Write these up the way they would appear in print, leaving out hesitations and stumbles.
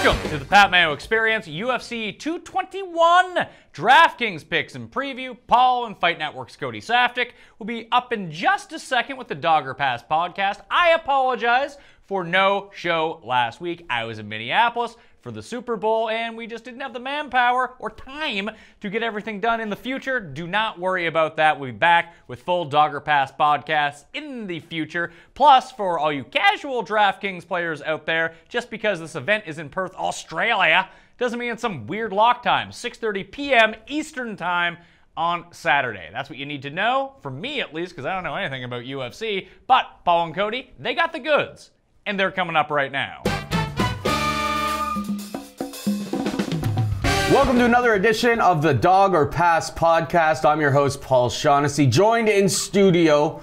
Welcome to the Pat Mayo Experience, UFC 221 DraftKings picks and preview. Paul and Fight Network's Cody Saftic will be up in just a second with the Dogger Pass podcast. I apologize for no show last week. I was in Minneapolis for the Super Bowl, and we just didn't have the manpower or time to get everything done in the future. Do not worry about that. We'll be back with full Dogger Pass podcasts in the future. Plus, for all you casual DraftKings players out there, just because this event is in Perth, Australia, doesn't mean it's some weird lock time. 6:30 p.m. Eastern Time on Saturday. That's what you need to know, for me at least, because I don't know anything about UFC. But Paul and Cody, they got the goods, and they're coming up right now. Welcome to another edition of the Dog or Pass podcast. I'm your host, Paul Shaughnessy, joined in studio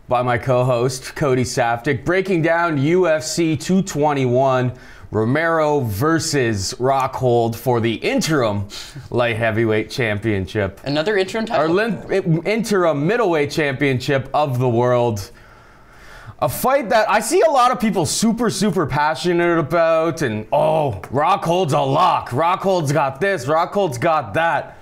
by my co-host, Cody Saftic, breaking down UFC 221, Romero versus Rockhold for the interim light heavyweight championship. Another interim title? Our interim middleweight championship of the world. A fight that I see a lot of people super passionate about, and oh, Rockhold's a lock. Rockhold's got this, Rockhold's got that.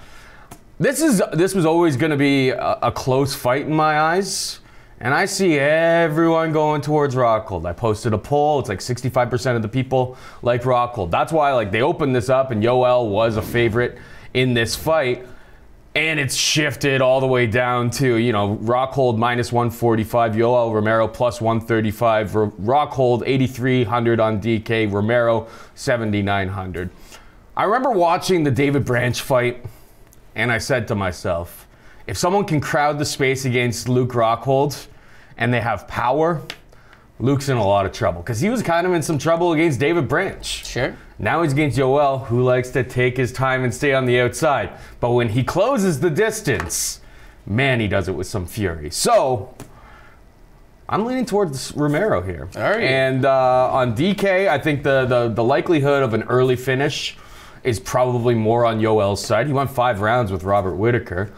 This was always going to be a close fight in my eyes, and I see everyone going towards Rockhold. I posted a poll. It's like 65% of the people like Rockhold. That's why they opened this up, and Yoel was a favorite in this fight. And it's shifted all the way down to, Rockhold minus 145, Yoel Romero plus 135, Rockhold 8,300 on DK, Romero 7,900. I remember watching the David Branch fight, and I said to myself, if someone can crowd the space against Luke Rockhold and they have power, Luke's in a lot of trouble, because he was kind of in some trouble against David Branch. Sure. Now he's against Yoel, who likes to take his time and stay on the outside. But when he closes the distance, man, he does it with some fury. So I'm leaning towards Romero here. All right. And on DK, I think the likelihood of an early finish is probably more on Yoel's side. He went 5 rounds with Robert Whittaker.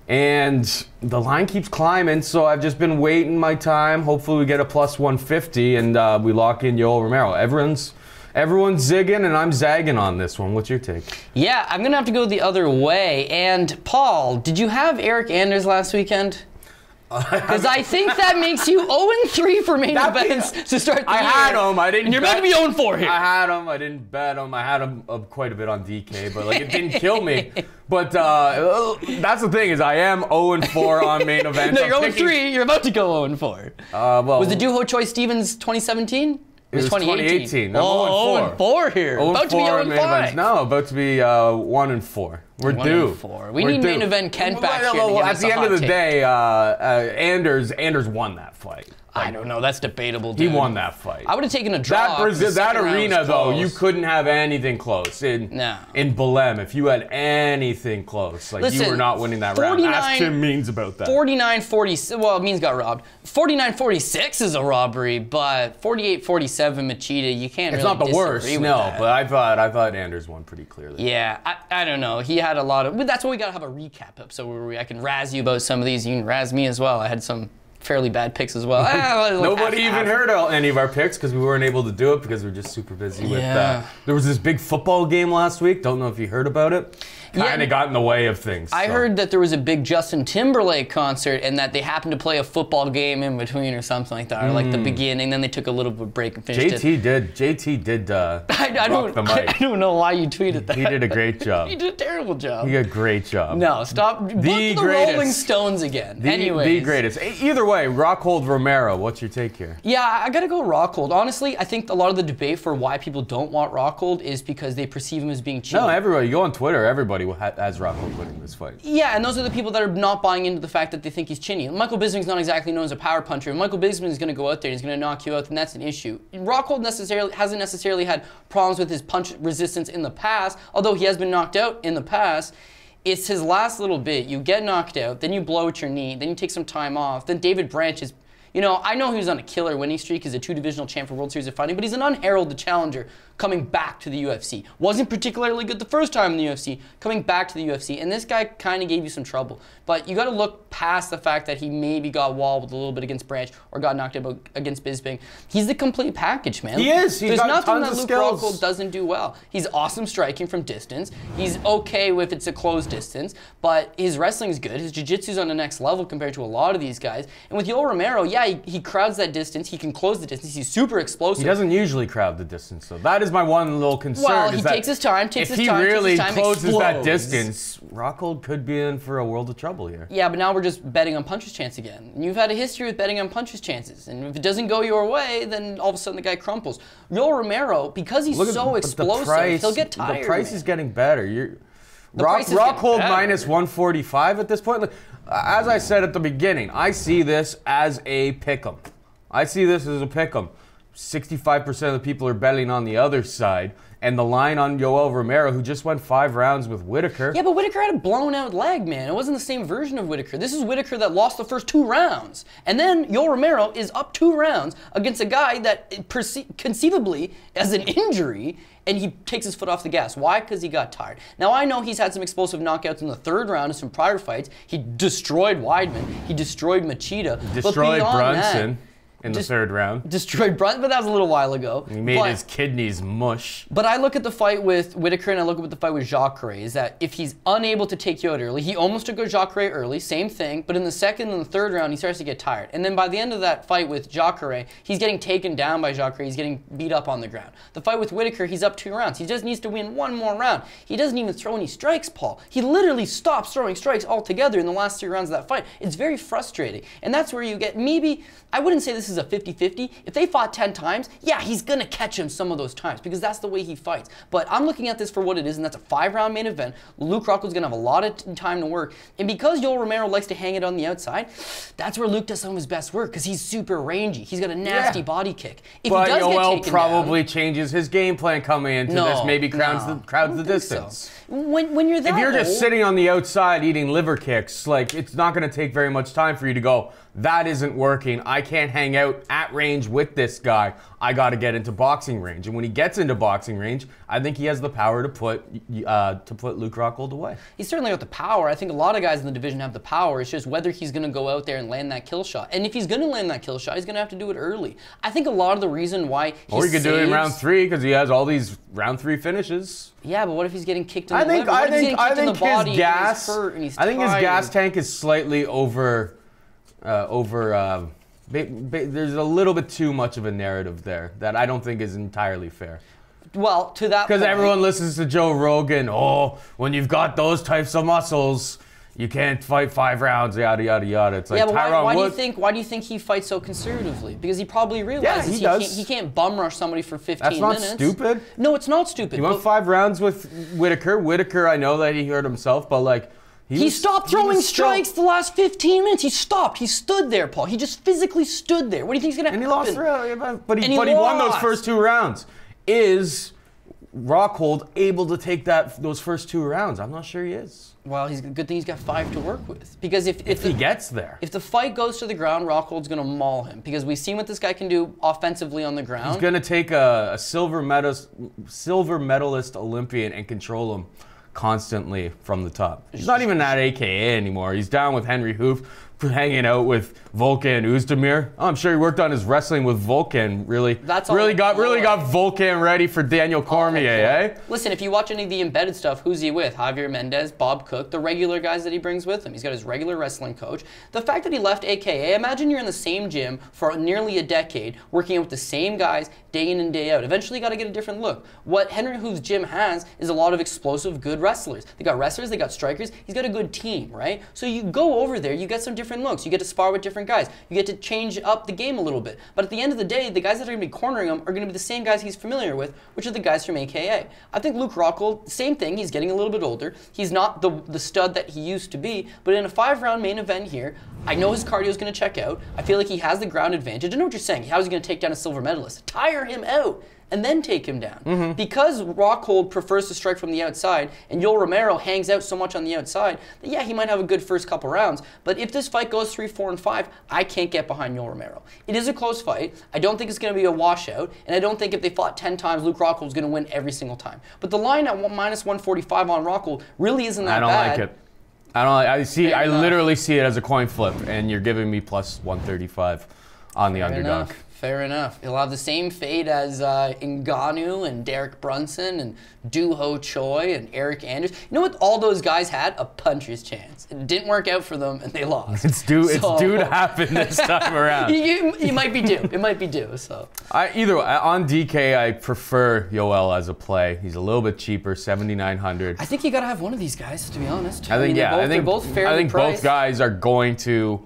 And the line keeps climbing, so I've just been waiting my time. Hopefully we get a plus 150 and we lock in Yoel Romero. Everyone's zigging and I'm zagging on this one. What's your take? Yeah, I'm going to have to go the other way. And Paul, did you have Eric Anders last weekend? Because I think that makes you 0-3 for main events to start the year. I had him. I didn't. And you're about to be 0-4 here. I had him. I didn't bet him. I had him quite a bit on DK, but it didn't kill me. But that's the thing, is I am 0-4 on main events. No, you're 0-3. You're about to go 0-4. Well, was the Duho Choi Stevens 2017? It was 2018. I'm 0-4 here. About to be 0-5. No, about to be 1-4. We're due. We need main event Kent back here. At the end of the day, Anders won that fight. I don't know. That's debatable, dude. He won that fight. I would have taken a draw. That arena, though, you couldn't have anything close. In Belém, if you had anything close, you were not winning that round. Ask Tim Means about that. 49-46. Well, Means got robbed. 49-46 is a robbery, but 48-47 Machida, you can't. It's really not the worst. No, but I thought Anders won pretty clearly. Yeah, I don't know. He had a lot of. But that's why we gotta have a recap episode where I can razz you about some of these. You can razz me as well. I had some fairly bad picks as well. Nobody even heard any of our picks because we weren't able to do it because we're just super busy with there was this big football game last week. Don't know if you heard about it. Kind of got in the way of things. I heard that there was a big Justin Timberlake concert and that they happened to play a football game in between or something like that, or like the beginning. Then they took a little bit of a break and finished it. JT did rock the mic. I don't know why you tweeted that. He did a great job. He did a terrible job. He did a great job. No, stop. Look the Rolling Stones again. Anyways. The greatest. Either way, Rockhold Romero, what's your take here? Yeah, I gotta go Rockhold. Honestly, I think a lot of the debate for why people don't want Rockhold is because they perceive him as being cheap. No, everybody. You go on Twitter, everybody has Rockhold winning this fight. Yeah, and those are the people that are not buying into the fact that they think he's chinny. Michael Bisping's not exactly known as a power puncher. If Michael Bisping is going to go out there and he's going to knock you out, then that's an issue. Rockhold hasn't necessarily had problems with his punch resistance in the past, although he has been knocked out in the past. It's his last little bit. You get knocked out, then you blow at your knee, then you take some time off. Then David Branch is You know, I know he was on a killer winning streak. He's a 2-divisional champ for World Series of Fighting, but he's an unheralded challenger coming back to the UFC. Wasn't particularly good the first time in the UFC, coming back to the UFC, and this guy kind of gave you some trouble. But you got to look past the fact that he maybe got walled a little bit against Branch or got knocked out against Bisping. He's the complete package, man. He is. There's got nothing tons that of Luke skills. Rockhold doesn't do well. He's awesome striking from distance. He's okay if it's a closed distance, but his wrestling's good. His jiu-jitsu's on the next level compared to a lot of these guys. And with Yoel Romero, yeah, he crowds that distance. He can close the distance. He's super explosive. He doesn't usually crowd the distance, though. That is my one little concern. Well, he takes his time, if he really closes explodes. that distance, Rockhold could be in for a world of trouble here. Yeah, but now we're just betting on puncher's chance again. And you've had a history with betting on puncher's chances. And if it doesn't go your way, then all of a sudden the guy crumples. Yoel Romero, because he's so explosive, he'll get tired. The price is getting better. Rockhold minus 145 at this point. Like, as I said at the beginning, I see this as a pick'em. I see this as a pick'em. 65% of the people are betting on the other side. And the line on Yoel Romero, who just went 5 rounds with Whitaker. Yeah, but Whitaker had a blown out leg, man. It wasn't the same version of Whitaker. This is Whitaker that lost the first 2 rounds. And then Yoel Romero is up 2 rounds against a guy that conceivably has an injury, and he takes his foot off the gas. Why? Because he got tired. Now, I know he's had some explosive knockouts in the 3rd round of some prior fights. He destroyed Weidman. He destroyed Machida. Destroyed Brunson. In the 3rd round. Destroyed Brunson, but that was a little while ago. He made his kidneys mush. But I look at the fight with Whitaker and I look at the fight with Jacare, is that if he's unable to take you out early, he almost took out Jacare early, same thing, but in the 2nd and the 3rd round, he starts to get tired. And then by the end of that fight with Jacare, he's getting taken down by Jacare, he's getting beat up on the ground. The fight with Whitaker, he's up 2 rounds. He just needs to win 1 more round. He doesn't even throw any strikes, Paul. He literally stops throwing strikes altogether in the last 3 rounds of that fight. It's very frustrating. And that's where you get maybe, I wouldn't say this is a 50-50. If they fought 10 times, yeah, he's going to catch him some of those times because that's the way he fights. But I'm looking at this for what it is, and that's a 5-round main event. Luke Rockhold's going to have a lot of time to work. And because Yoel Romero likes to hang it on the outside, that's where Luke does some of his best work because he's super rangy. He's got a nasty body kick. If but he does Yoel get probably changes his game plan coming into this. Maybe crowds the distance. So. When you're that if you're just old, sitting on the outside eating liver kicks, like it's not going to take very much time for you to go, that isn't working. I can't hang out at range with this guy. I got to get into boxing range. And when he gets into boxing range, I think he has the power to put Luke Rockhold away. He's certainly got the power. I think a lot of guys in the division have the power. It's just whether he's going to go out there and land that kill shot. And if he's going to land that kill shot, he's going to have to do it early. I think a lot of the reason why Or he could do it in round 3 because he has all these round 3 finishes. Yeah, but what if he's getting kicked in the liver? I think his gas. I think his gas tank is slightly over. There's a little bit too much of a narrative there that I don't think is entirely fair. Well, to that because everyone listens to Joe Rogan. Oh, when you've got those types of muscles, you can't fight 5 rounds. Yada yada yada. It's like, yeah, but why do you think he fights so conservatively? Because he probably realizes he can't bum rush somebody for 15 minutes. That's not stupid. No, it's not stupid. He went 5 rounds with Whitaker. Whitaker, I know that he hurt himself, but like. He stopped throwing strikes the last 15 minutes. He stopped. He stood there, Paul. He just physically stood there. What do you think is going to happen? And he lost, but he won those first 2 rounds. Is Rockhold able to take those first 2 rounds? I'm not sure he is. Well, he's good thing he's got 5 to work with. Because if he gets there. If the fight goes to the ground, Rockhold's going to maul him. Because we've seen what this guy can do offensively on the ground. He's going to take a silver medalist Olympian and control him constantly from the top. He's not even that AKA anymore. He's down with Henry Hoof, hanging out with Volkan Oezdemir. Oh, I'm sure he worked on his wrestling with Volkan. Really got Volkan ready for Daniel Cormier, eh? Listen, if you watch any of the embedded stuff, who's he with? Javier Mendez, Bob Cook, the regular guys that he brings with him. He's got his regular wrestling coach. The fact that he left AKA, imagine you're in the same gym for nearly a decade, working out with the same guys day in and day out. Eventually you got to get a different look. What Henry Hoof's gym has is a lot of explosive, good wrestlers. They got wrestlers, they got strikers. He's got a good team, right? So you go over there, you get some different looks. You get to spar with different guys. You get to change up the game a little bit. But at the end of the day, the guys that are going to be cornering him are going to be the same guys he's familiar with, which are the guys from AKA. I think Luke Rockhold, same thing. He's getting a little bit older. He's not the stud that he used to be. But in a 5-round main event here, I know his cardio is going to check out. I feel like he has the ground advantage. I know what you're saying. How is he going to take down a silver medalist? Tire him out. and then take him down. Because Rockhold prefers to strike from the outside, and Yoel Romero hangs out so much on the outside, that yeah, he might have a good first couple rounds, but if this fight goes 3, 4, and 5, I can't get behind Yoel Romero. It is a close fight. I don't think it's going to be a washout, and I don't think if they fought 10 times, Luke Rockhold's going to win every single time. But the line at minus 145 on Rockhold really isn't that bad. I don't like it. I literally see it as a coin flip, and you're giving me plus 135 on the underdog. Fair enough. He'll have the same fate as Ngannou and Derek Brunson and Doo-Ho Choi and Eric Anders. You know what all those guys had? A puncher's chance. It didn't work out for them, and they lost. It's due to happen this time around. You might be due. It might be due. So either way, on DK, I prefer Yoel as a play. He's a little bit cheaper, 7,900. I think you got to have one of these guys, to be honest. I think they're both fairly priced. Both guys are going to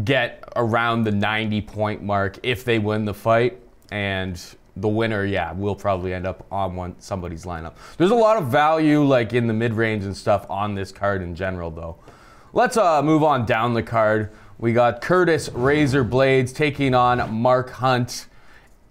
get around the 90-point mark if they win the fight, and the winner, will probably end up on somebody's lineup. There's a lot of value, like in the mid-range and stuff, on this card in general, though. Let's move on down the card. We got Curtis Razor Blaydes taking on Mark Hunt.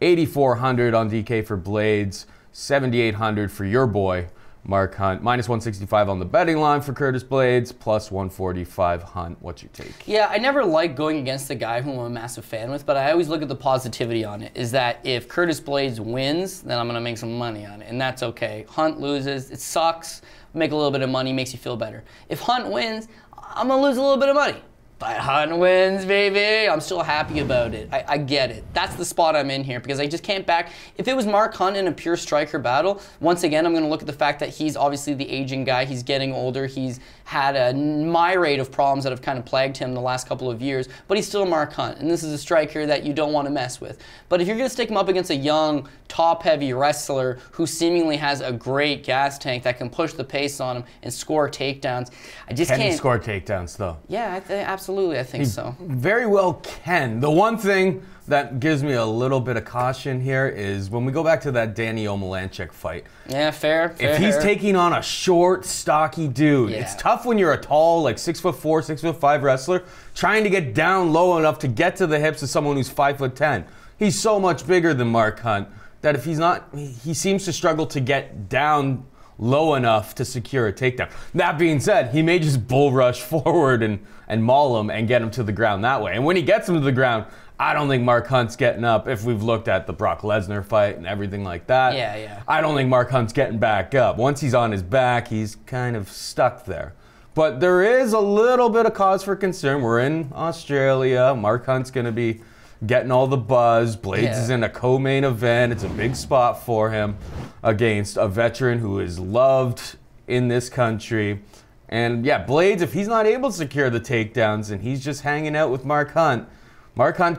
8,400 on DK for Blaydes, 7,800 for your boy Mark Hunt. Minus 165 on the betting line for Curtis Blaydes, plus 145 Hunt. What's your take? Yeah, I never like going against the guy who I'm a massive fan with, but I always look at the positivity on it, is that if Curtis Blaydes wins, then I'm going to make some money on it, and that's okay. Hunt loses, it sucks, make a little bit of money, makes you feel better. If Hunt wins, I'm going to lose a little bit of money. But Hunt wins, baby. I'm still happy about it. I get it. That's the spot I'm in here because I just can't back. If it was Mark Hunt in a pure striker battle, once again, I'm going to look at the fact that he's obviously the aging guy. He's getting older. He's had a myriad of problems that have kind of plagued him the last couple of years, but he's still Mark Hunt, and this is a striker that you don't want to mess with. But if you're going to stick him up against a young, top-heavy wrestler who seemingly has a great gas tank that can push the pace on him and score takedowns, I just can't. Can he score takedowns, though? Yeah, absolutely, I think so. Very well can. The one thing that gives me a little bit of caution here is when we go back to that Danny Omalanchik fight. Yeah, fair. If he's taking on a short, stocky dude, it's tough when you're a tall, like 6'4", 6'5" wrestler, trying to get down low enough to get to the hips of someone who's 5'10". He's so much bigger than Mark Hunt that if he's not, he seems to struggle to get down low enough to secure a takedown. That being said, he may just bull rush forward and maul him and get him to the ground that way. And when he gets him to the ground, I don't think Mark Hunt's getting up. If we've looked at the Brock Lesnar fight and everything like that, I don't think Mark Hunt's getting back up. Once he's on his back, he's kind of stuck there. But there is a little bit of cause for concern. We're in Australia. Mark Hunt's going to be getting all the buzz. Blaydes is in a co-main event. It's a big spot for him against a veteran who is loved in this country. And yeah, Blaydes, if he's not able to secure the takedowns and he's just hanging out with Mark Hunt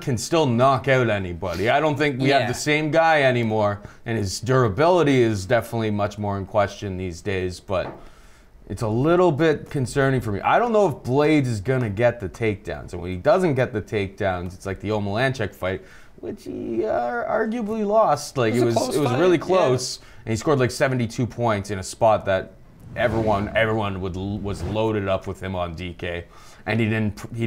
can still knock out anybody. I don't think we have the same guy anymore, and his durability is definitely much more in question these days, but it's a little bit concerning for me. I don't know if Blaydes is going to get the takedowns, and when he doesn't get the takedowns, it's like the Omalanchik fight, which he arguably lost. Like it was really close, and he scored like 72 points in a spot that everyone was loaded up with him on DK, and he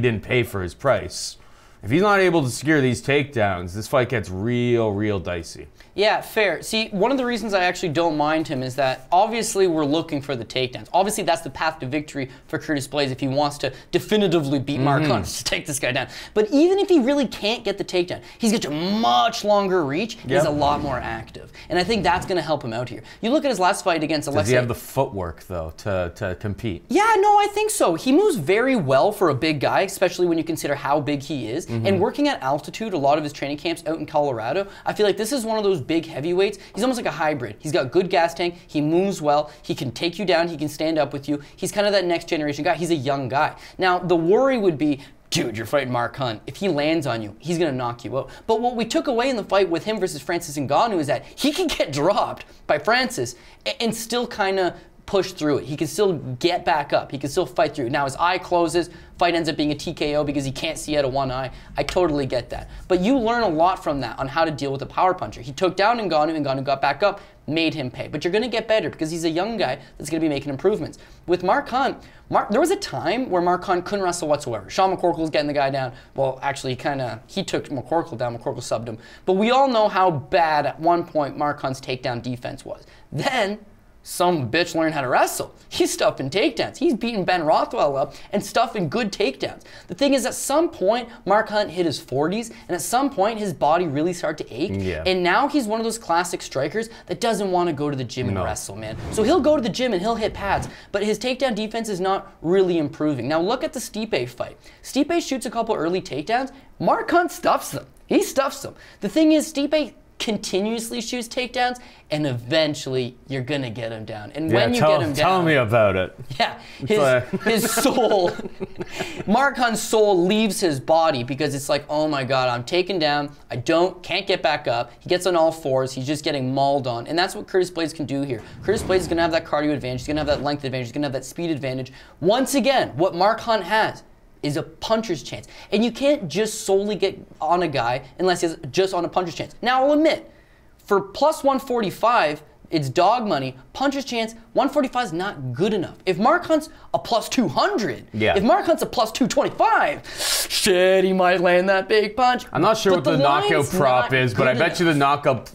didn't pay for his price. If he's not able to secure these takedowns, this fight gets real dicey. Yeah, fair. See, one of the reasons I actually don't mind him is that obviously we're looking for the takedowns. Obviously that's the path to victory for Curtis Blaydes if he wants to definitively beat Mark Hunt to take this guy down. But even if he really can't get the takedown, he's got a much longer reach. He's a lot more active. And I think that's going to help him out here. You look at his last fight against Alexei. Does he have the footwork, though, to compete? Yeah, no, I think so. He moves very well for a big guy, especially when you consider how big he is. And working at altitude, a lot of his training camps out in Colorado, I feel like this is one of those big heavyweights. He's almost like a hybrid. He's got good gas tank. He moves well. He can take you down. He can stand up with you. He's kind of that next generation guy. He's a young guy. Now, the worry would be, dude, you're fighting Mark Hunt. If he lands on you, he's going to knock you out. But what we took away in the fight with him versus Francis Ngannou is that he can get dropped by Francis and still kind of push through it. He can still get back up. He can still fight through. Now his eye closes, fight ends up being a TKO because he can't see out of one eye. I totally get that. But you learn a lot from that on how to deal with a power puncher. He took down Ngannou got back up, made him pay. But you're going to get better because he's a young guy that's going to be making improvements. With Mark Hunt, there was a time where Mark Hunt couldn't wrestle whatsoever. Sean McCorkle was getting the guy down. Well, actually, he took McCorkle down. McCorkle subbed him. But we all know how bad at one point Mark Hunt's takedown defense was. Then some bitch learned how to wrestle. He's stuffing takedowns. He's beating Ben Rothwell up and stuffing good takedowns. The thing is, at some point, Mark Hunt hit his 40s, and at some point, his body really started to ache. Yeah. And now he's one of those classic strikers that doesn't want to go to the gym and wrestle, man. So he'll go to the gym and he'll hit pads, but his takedown defense is not really improving. Now look at the Stipe fight. Stipe shoots a couple early takedowns. Mark Hunt stuffs them. He stuffs them. The thing is, Stipe continuously shoots takedowns, and eventually you're gonna get him down. And when you get him down, tell me about it. Yeah, his soul, Mark Hunt's soul leaves his body because it's like, oh my God, I'm taken down. I can't get back up. He gets on all fours. He's just getting mauled on, and that's what Curtis Blaydes can do here. Curtis Blaydes is gonna have that cardio advantage. He's gonna have that length advantage. He's gonna have that speed advantage. Once again, what Mark Hunt has is a puncher's chance. And you can't just solely get on a guy unless he's just on a puncher's chance. Now, I'll admit, for plus 145, it's dog money. Puncher's chance, 145 is not good enough. If Mark Hunt's a plus 200, if Mark Hunt's a plus 225, shit, he might land that big punch. I'm not sure what the knockout prop is, but I bet you the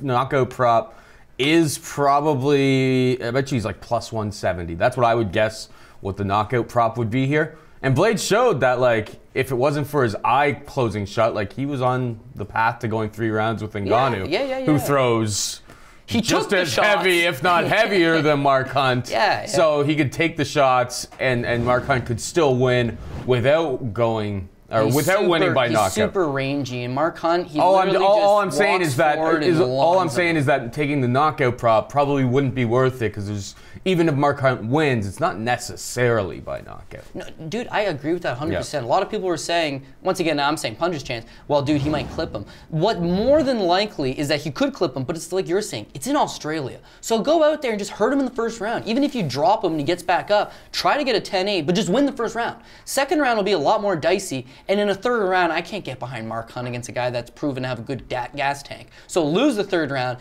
knockout prop is probably, I bet you he's like plus 170. That's what I would guess what the knockout prop would be here. And Blaydes showed that, like, if it wasn't for his eye closing shut, like, he was on the path to going 3 rounds with Ngannou, who throws just as heavy, if not heavier, than Mark Hunt. So he could take the shots, and Mark Hunt could still win without going, or without winning by knockout. He's super rangy, and Mark Hunt, all I'm saying is that taking the knockout prop probably wouldn't be worth it, because there's, even if Mark Hunt wins, it's not necessarily by knockout. No, dude, I agree with that 100%. A lot of people were saying, once again, I'm saying puncher's chance. Well, dude, he might clip him. What more than likely is that he could clip him, but it's like you're saying, it's in Australia. So go out there and just hurt him in the first round. Even if you drop him and he gets back up, try to get a 10-8, but just win the first round. Second round will be a lot more dicey, and in a third round, I can't get behind Mark Hunt against a guy that's proven to have a good gas tank. So lose the third round,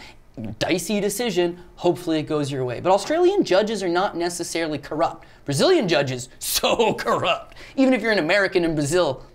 dicey decision, hopefully it goes your way. But Australian judges are not necessarily corrupt. Brazilian judges, so corrupt. Even if you're an American in Brazil,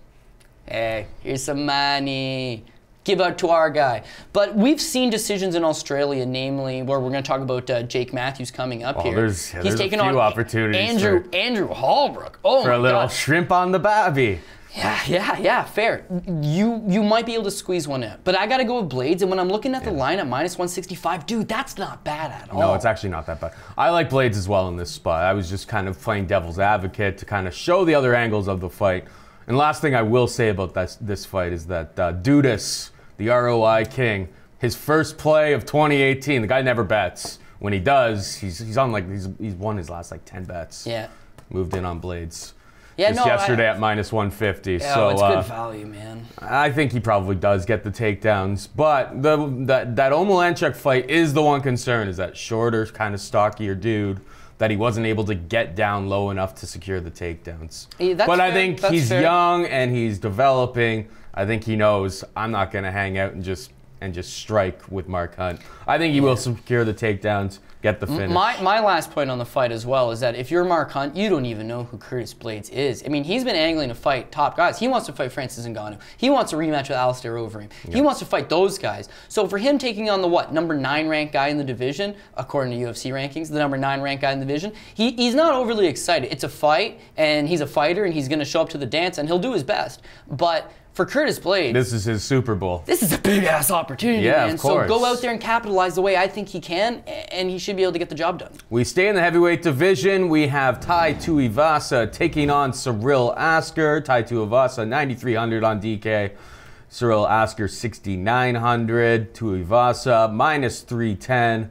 hey, here's some money, give out to our guy. But we've seen decisions in Australia, namely, where we're going to talk about Jake Matthews coming up here. He's taking on opportunities Andrew Hallbrook. Oh, for a little shrimp on the barbie. Yeah, fair. You might be able to squeeze one out. But I got to go with Blaydes, and when I'm looking at the line at minus 165, dude, that's not bad at all. No, it's actually not that bad. I like Blaydes as well in this spot. I was just kind of playing devil's advocate to kind of show the other angles of the fight. And last thing I will say about this fight is that Dudas, the ROI king, his first play of 2018, the guy never bets. When he does, he's on like, he's won his last like 10 bets. Yeah. Moved in on Blades. Yeah, just yesterday at minus 150. Yeah, so it's good value, man. I think he probably does get the takedowns, but that Omalanchuk fight is the one concern, is that shorter, kind of stockier dude that he wasn't able to get down low enough to secure the takedowns. Yeah, but I think he's young and he's developing. I think he knows I'm not going to hang out and just strike with Mark Hunt. I think he will secure the takedowns, get the finish. My last point on the fight as well is that if you're Mark Hunt, you don't even know who Curtis Blaydes is. I mean, he's been angling to fight top guys. He wants to fight Francis Ngannou. He wants a rematch with Alistair Overeem. He wants to fight those guys. So for him taking on the number 9 ranked guy in the division, according to UFC rankings, the number 9 ranked guy in the division, he's not overly excited. It's a fight, and he's a fighter, and he's going to show up to the dance, and he'll do his best. But for Curtis Blaydes, this is his Super Bowl. This is a big-ass opportunity, man. Of course. So go out there and capitalize the way I think he can, and he should be able to get the job done. We stay in the heavyweight division. We have Tai Tuivasa taking on Cyril Asker. Tai Tuivasa, 9,300 on DK. Cyril Asker, 6,900. Tuivasa, minus 310.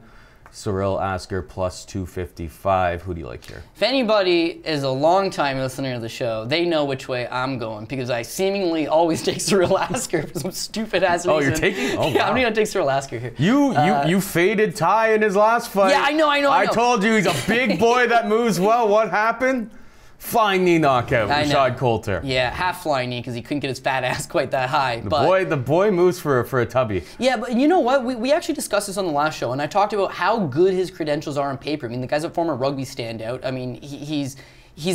Cyril Asker plus 255. Who do you like here? If anybody is a long-time listener to the show, they know which way I'm going because I seemingly always take Cyril Asker for some stupid-ass reason. Oh, you're taking? Oh, yeah, wow. I'm going to take Cyril Asker here. You faded Ty in his last fight. Yeah, I know. I told you he's a big boy that moves well. What happened? Flying knee knockout, Rashad Coulter. Yeah, half flying knee because he couldn't get his fat ass quite that high. The boy moves for a tubby. Yeah, but you know what? We actually discussed this on the last show, and I talked about how good his credentials are on paper. I mean, the guy's a former rugby standout. I mean, he's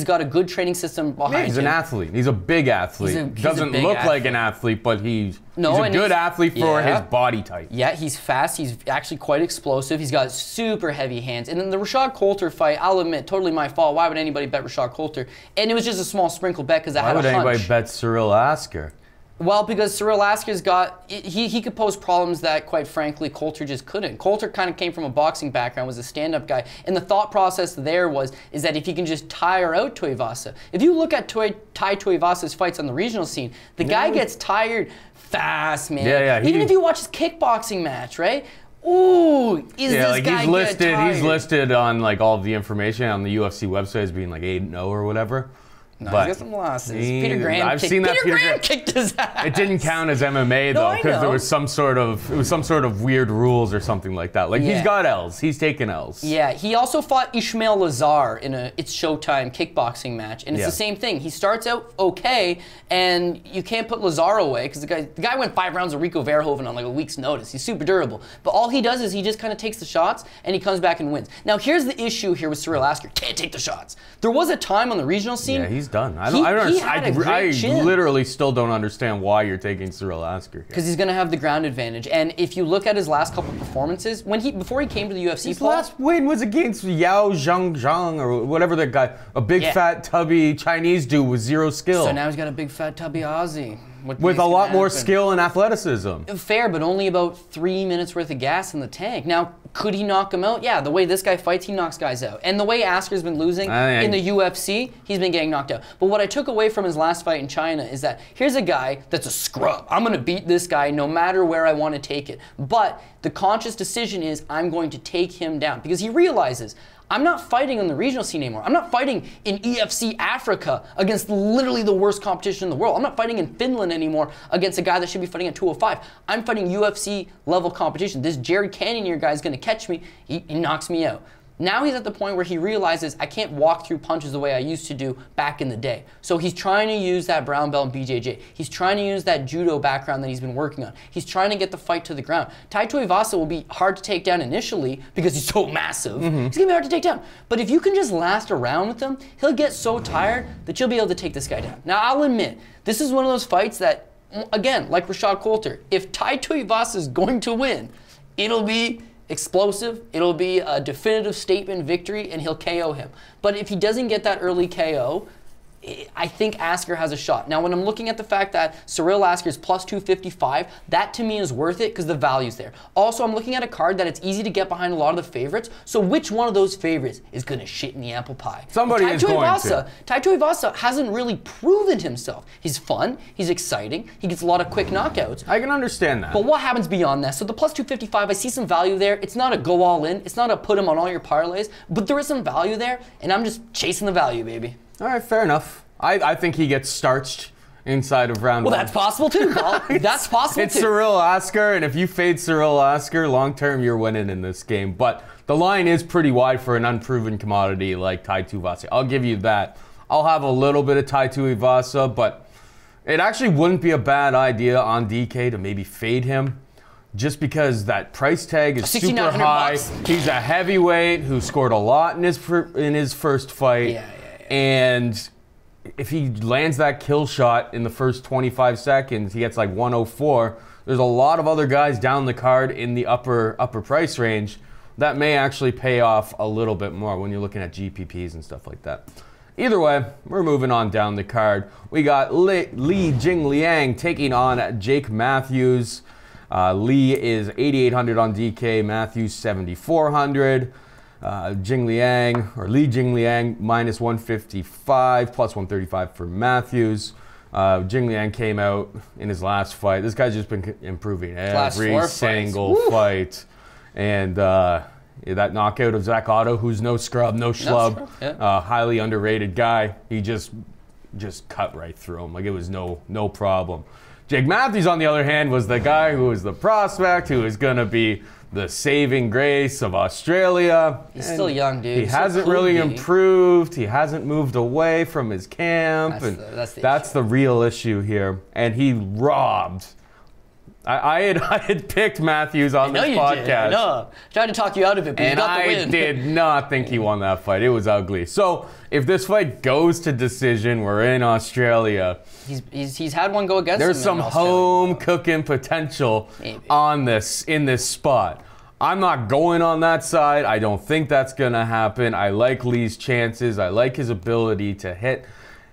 got a good training system behind him. He's an athlete. He's a big athlete. Doesn't look like an athlete, but he's a good athlete for his body type. Yeah, he's fast. He's actually quite explosive. He's got super heavy hands. And then the Rashad Coulter fight, I'll admit, totally my fault. Why would anybody bet Rashad Coulter? And it was just a small sprinkle bet because I had a hunch. Why would anybody bet Cyril Asker? Well, because Cyril Asker's he could pose problems that, quite frankly, Coulter just couldn't. Coulter kind of came from a boxing background, was a stand-up guy, and the thought process there is that if he can just tire out Tuivasa. If you look at Tai Tuivasa's fights on the regional scene, the guy gets tired fast, man. Yeah. Even if you watch his kickboxing match, right? Ooh, this guy he's listed on like all of the information on the UFC website as being like 8-0 or whatever. No, he got some losses. Peter Graham kicked his ass. It didn't count as MMA though, because there was some sort of weird rules or something like that. Like he's got L's, he's taken L's. Yeah, he also fought Ishmael Lazar in a It's Showtime kickboxing match, and it's the same thing. He starts out okay, and you can't put Lazar away because the guy went 5 rounds of Rico Verhoeven on like a week's notice. He's super durable, but all he does is he just kind of takes the shots and he comes back and wins. Now here's the issue here with Cyril Asker: can't take the shots. There was a time on the regional scene. Yeah, he's done. I literally still don't understand why you're taking Cyril Asker. Because he's going to have the ground advantage. And if you look at his last couple performances, before he came to the UFC, his last win was against Yao Zhang or whatever that guy, a big fat tubby Chinese dude with zero skill. So now he's got a big fat tubby Aussie. With a lot more skill and athleticism. Fair, but only about 3 minutes worth of gas in the tank. Now, could he knock him out? Yeah, the way this guy fights, he knocks guys out. And the way Asker's been losing in the UFC, he's been getting knocked out. But what I took away from his last fight in China is that here's a guy that's a scrub. I'm going to beat this guy no matter where I want to take it. But the conscious decision is I'm going to take him down because he realizes I'm not fighting on the regional scene anymore. I'm not fighting in EFC Africa against literally the worst competition in the world. I'm not fighting in Finland anymore against a guy that should be fighting at 205. I'm fighting UFC level competition. This Jared Cannonier guy is going to catch me. He knocks me out. Now he's at the point where he realizes I can't walk through punches the way I used to do back in the day. So he's trying to use that brown belt in BJJ. He's trying to use that judo background that he's been working on. He's trying to get the fight to the ground. Tai Tuivasa will be hard to take down initially because he's so massive. He's going to be hard to take down. But if you can just last around with him, he'll get so tired that you'll be able to take this guy down. Now I'll admit, this is one of those fights that, again, like Rashad Coulter, if Tai Tuivasa is going to win, it'll be explosive, it'll be a definitive statement victory, and he'll KO him. But if he doesn't get that early KO, I think Asker has a shot. Now, when I'm looking at the fact that Cyril Asker is plus 255, that to me is worth it because the value's there. Also, I'm looking at a card that it's easy to get behind a lot of the favorites. So which one of those favorites is going to shit in the apple pie? Somebody is going to. Tai Tuivasa hasn't really proven himself. He's fun, he's exciting, he gets a lot of quick knockouts. I can understand that. But what happens beyond that? So the plus 255, I see some value there. It's not a go all in. It's not a put him on all your parlays. But there is some value there, and I'm just chasing the value, baby. All right, fair enough. I think he gets starched inside of round one. Well, that's possible too, Paul. That's possible it's too. It's Cyril Asker, and if you fade Cyril Asker, long term, you're winning in this game. But the line is pretty wide for an unproven commodity like Tai Tuivasa. I'll give you that. I'll have a little bit of Tai Tuivasa, but it actually wouldn't be a bad idea on DK to maybe fade him. Just because that price tag is super high. Bucks. He's a heavyweight who scored a lot in his first fight. Yeah. And if he lands that kill shot in the first 25 seconds, he gets like 104. There's a lot of other guys down the card in the upper price range that may actually pay off a little bit more when you're looking at GPPs and stuff like that. Either way, we're moving on down the card. We got Li Jingliang taking on Jake Matthews. Li is 8,800 on DK, Matthews 7,400. Jingliang, or Li Jingliang, minus 155, plus 135 for Matthews. Jingliang came out in his last fight. This guy's just been improving every single fight. And That knockout of Zach Otto, who's no scrub, no schlub, highly underrated guy. He just cut right through him. Like, it was no problem. Jake Matthews, on the other hand, was the guy who was the prospect, who is going to be the saving grace of Australia. He's still young, dude. He hasn't really improved. He hasn't moved away from his camp. That's the real issue here. And he robbed. I had picked Matthews on this podcast. Did. I know. Tried to talk you out of it, but you got the win. I did not think he won that fight. It was ugly. So if this fight goes to decision, we're in Australia. He's had one go against him. There's some home cooking potential on this in this spot. I'm not going on that side. I don't think that's gonna happen. I like Lee's chances. I like his ability to hit.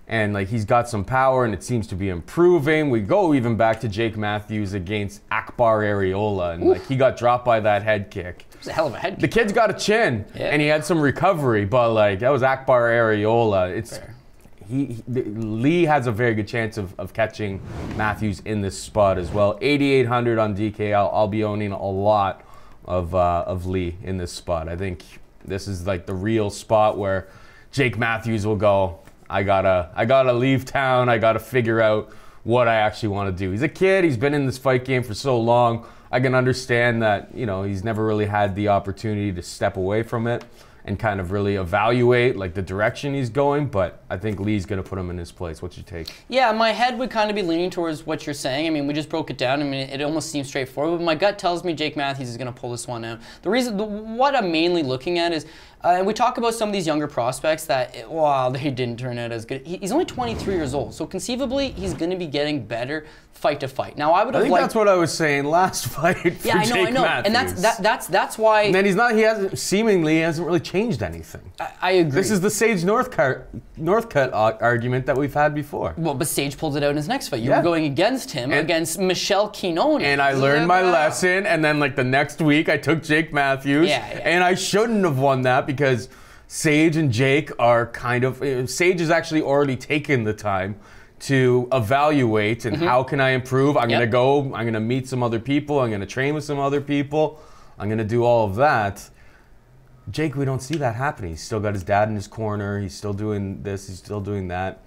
And like, he's got some power, and it seems to be improving. We go even back to Jake Matthews against Akbar Areola, and like, he got dropped by that head kick. It was a hell of a head kick. The kid's got a chin, and he had some recovery, but like, that was Akbar Areola. Lee has a very good chance of catching Matthews in this spot as well. 8,800 on DK. I'll be owning a lot of Lee in this spot. I think this is like the real spot where Jake Matthews will go, I gotta leave town. I gotta figure out what I actually want to do. He's a kid. He's been in this fight game for so long. I can understand that, you know, he's never really had the opportunity to step away from it and kind of really evaluate like the direction he's going, but I think Lee's gonna put him in his place. What's your take? Yeah, my head would kind of be leaning towards what you're saying. I mean, we just broke it down. I mean, it almost seems straightforward, but my gut tells me Jake Matthews is gonna pull this one out. What I'm mainly looking at is, we talk about some of these younger prospects that, wow, they didn't turn out as good. He's only 23 years old, so conceivably he's gonna be getting better fight to fight. Now, I think that's what I was saying last fight for Jake Matthews. And that's why. And then he hasn't really changed anything. I agree. This is the Sage Northcutt argument that we've had before. Well, but Sage pulled it out in his next fight. You were going against him, against Michelle Quinonez. And I learned my lesson, and then like the next week I took Jake Matthews, and I shouldn't have won that because Sage and Jake are kind of, Sage has actually already taken the time to evaluate and how can I improve. I'm going to meet some other people. I'm going to train with some other people. I'm going to do all of that. Jake, we don't see that happening. He's still got his dad in his corner. He's still doing this. He's still doing that.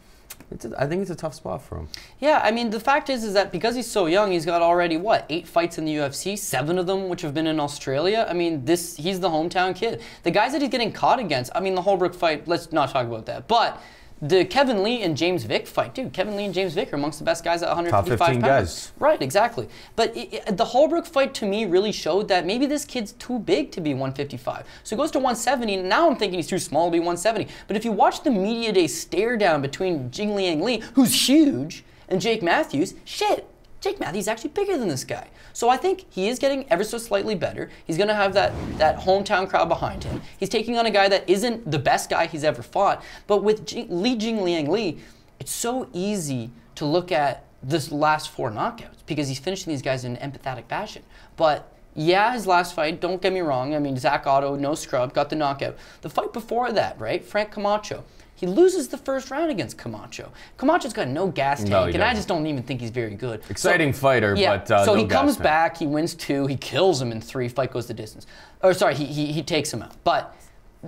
I think it's a tough spot for him. Yeah, I mean, the fact is that because he's so young, he's got already, 8 fights in the UFC, 7 of them which have been in Australia. I mean, he's the hometown kid. The guys that he's getting caught against, I mean, the Holbrook fight, let's not talk about that. But the Kevin Lee and James Vick fight, dude, Kevin Lee and James Vick are amongst the best guys at 155 Top 15 pounds. Guys. Right, exactly. But the Holbrook fight, to me, really showed that maybe this kid's too big to be 155. So he goes to 170, and now I'm thinking he's too small to be 170. But if you watch the media day stare down between Jingliang Lee, who's huge, and Jake Matthews, shit, Jake Matthews is actually bigger than this guy. So I think he is getting ever so slightly better. He's going to have that hometown crowd behind him. He's taking on a guy that isn't the best guy he's ever fought. But with Jingliang Lee, it's so easy to look at this last 4 knockouts because he's finishing these guys in an empathetic fashion. But yeah, his last fight, don't get me wrong. I mean, Zach Otto, no scrub, got the knockout. The fight before that, right, Frank Camacho. He loses the first round against Camacho. Camacho's got no gas tank, and I just don't even think he's very good. Exciting fighter, but so no he gas comes tank. back, he wins 2, he kills him in 3, fight goes the distance. Or sorry, he takes him out. But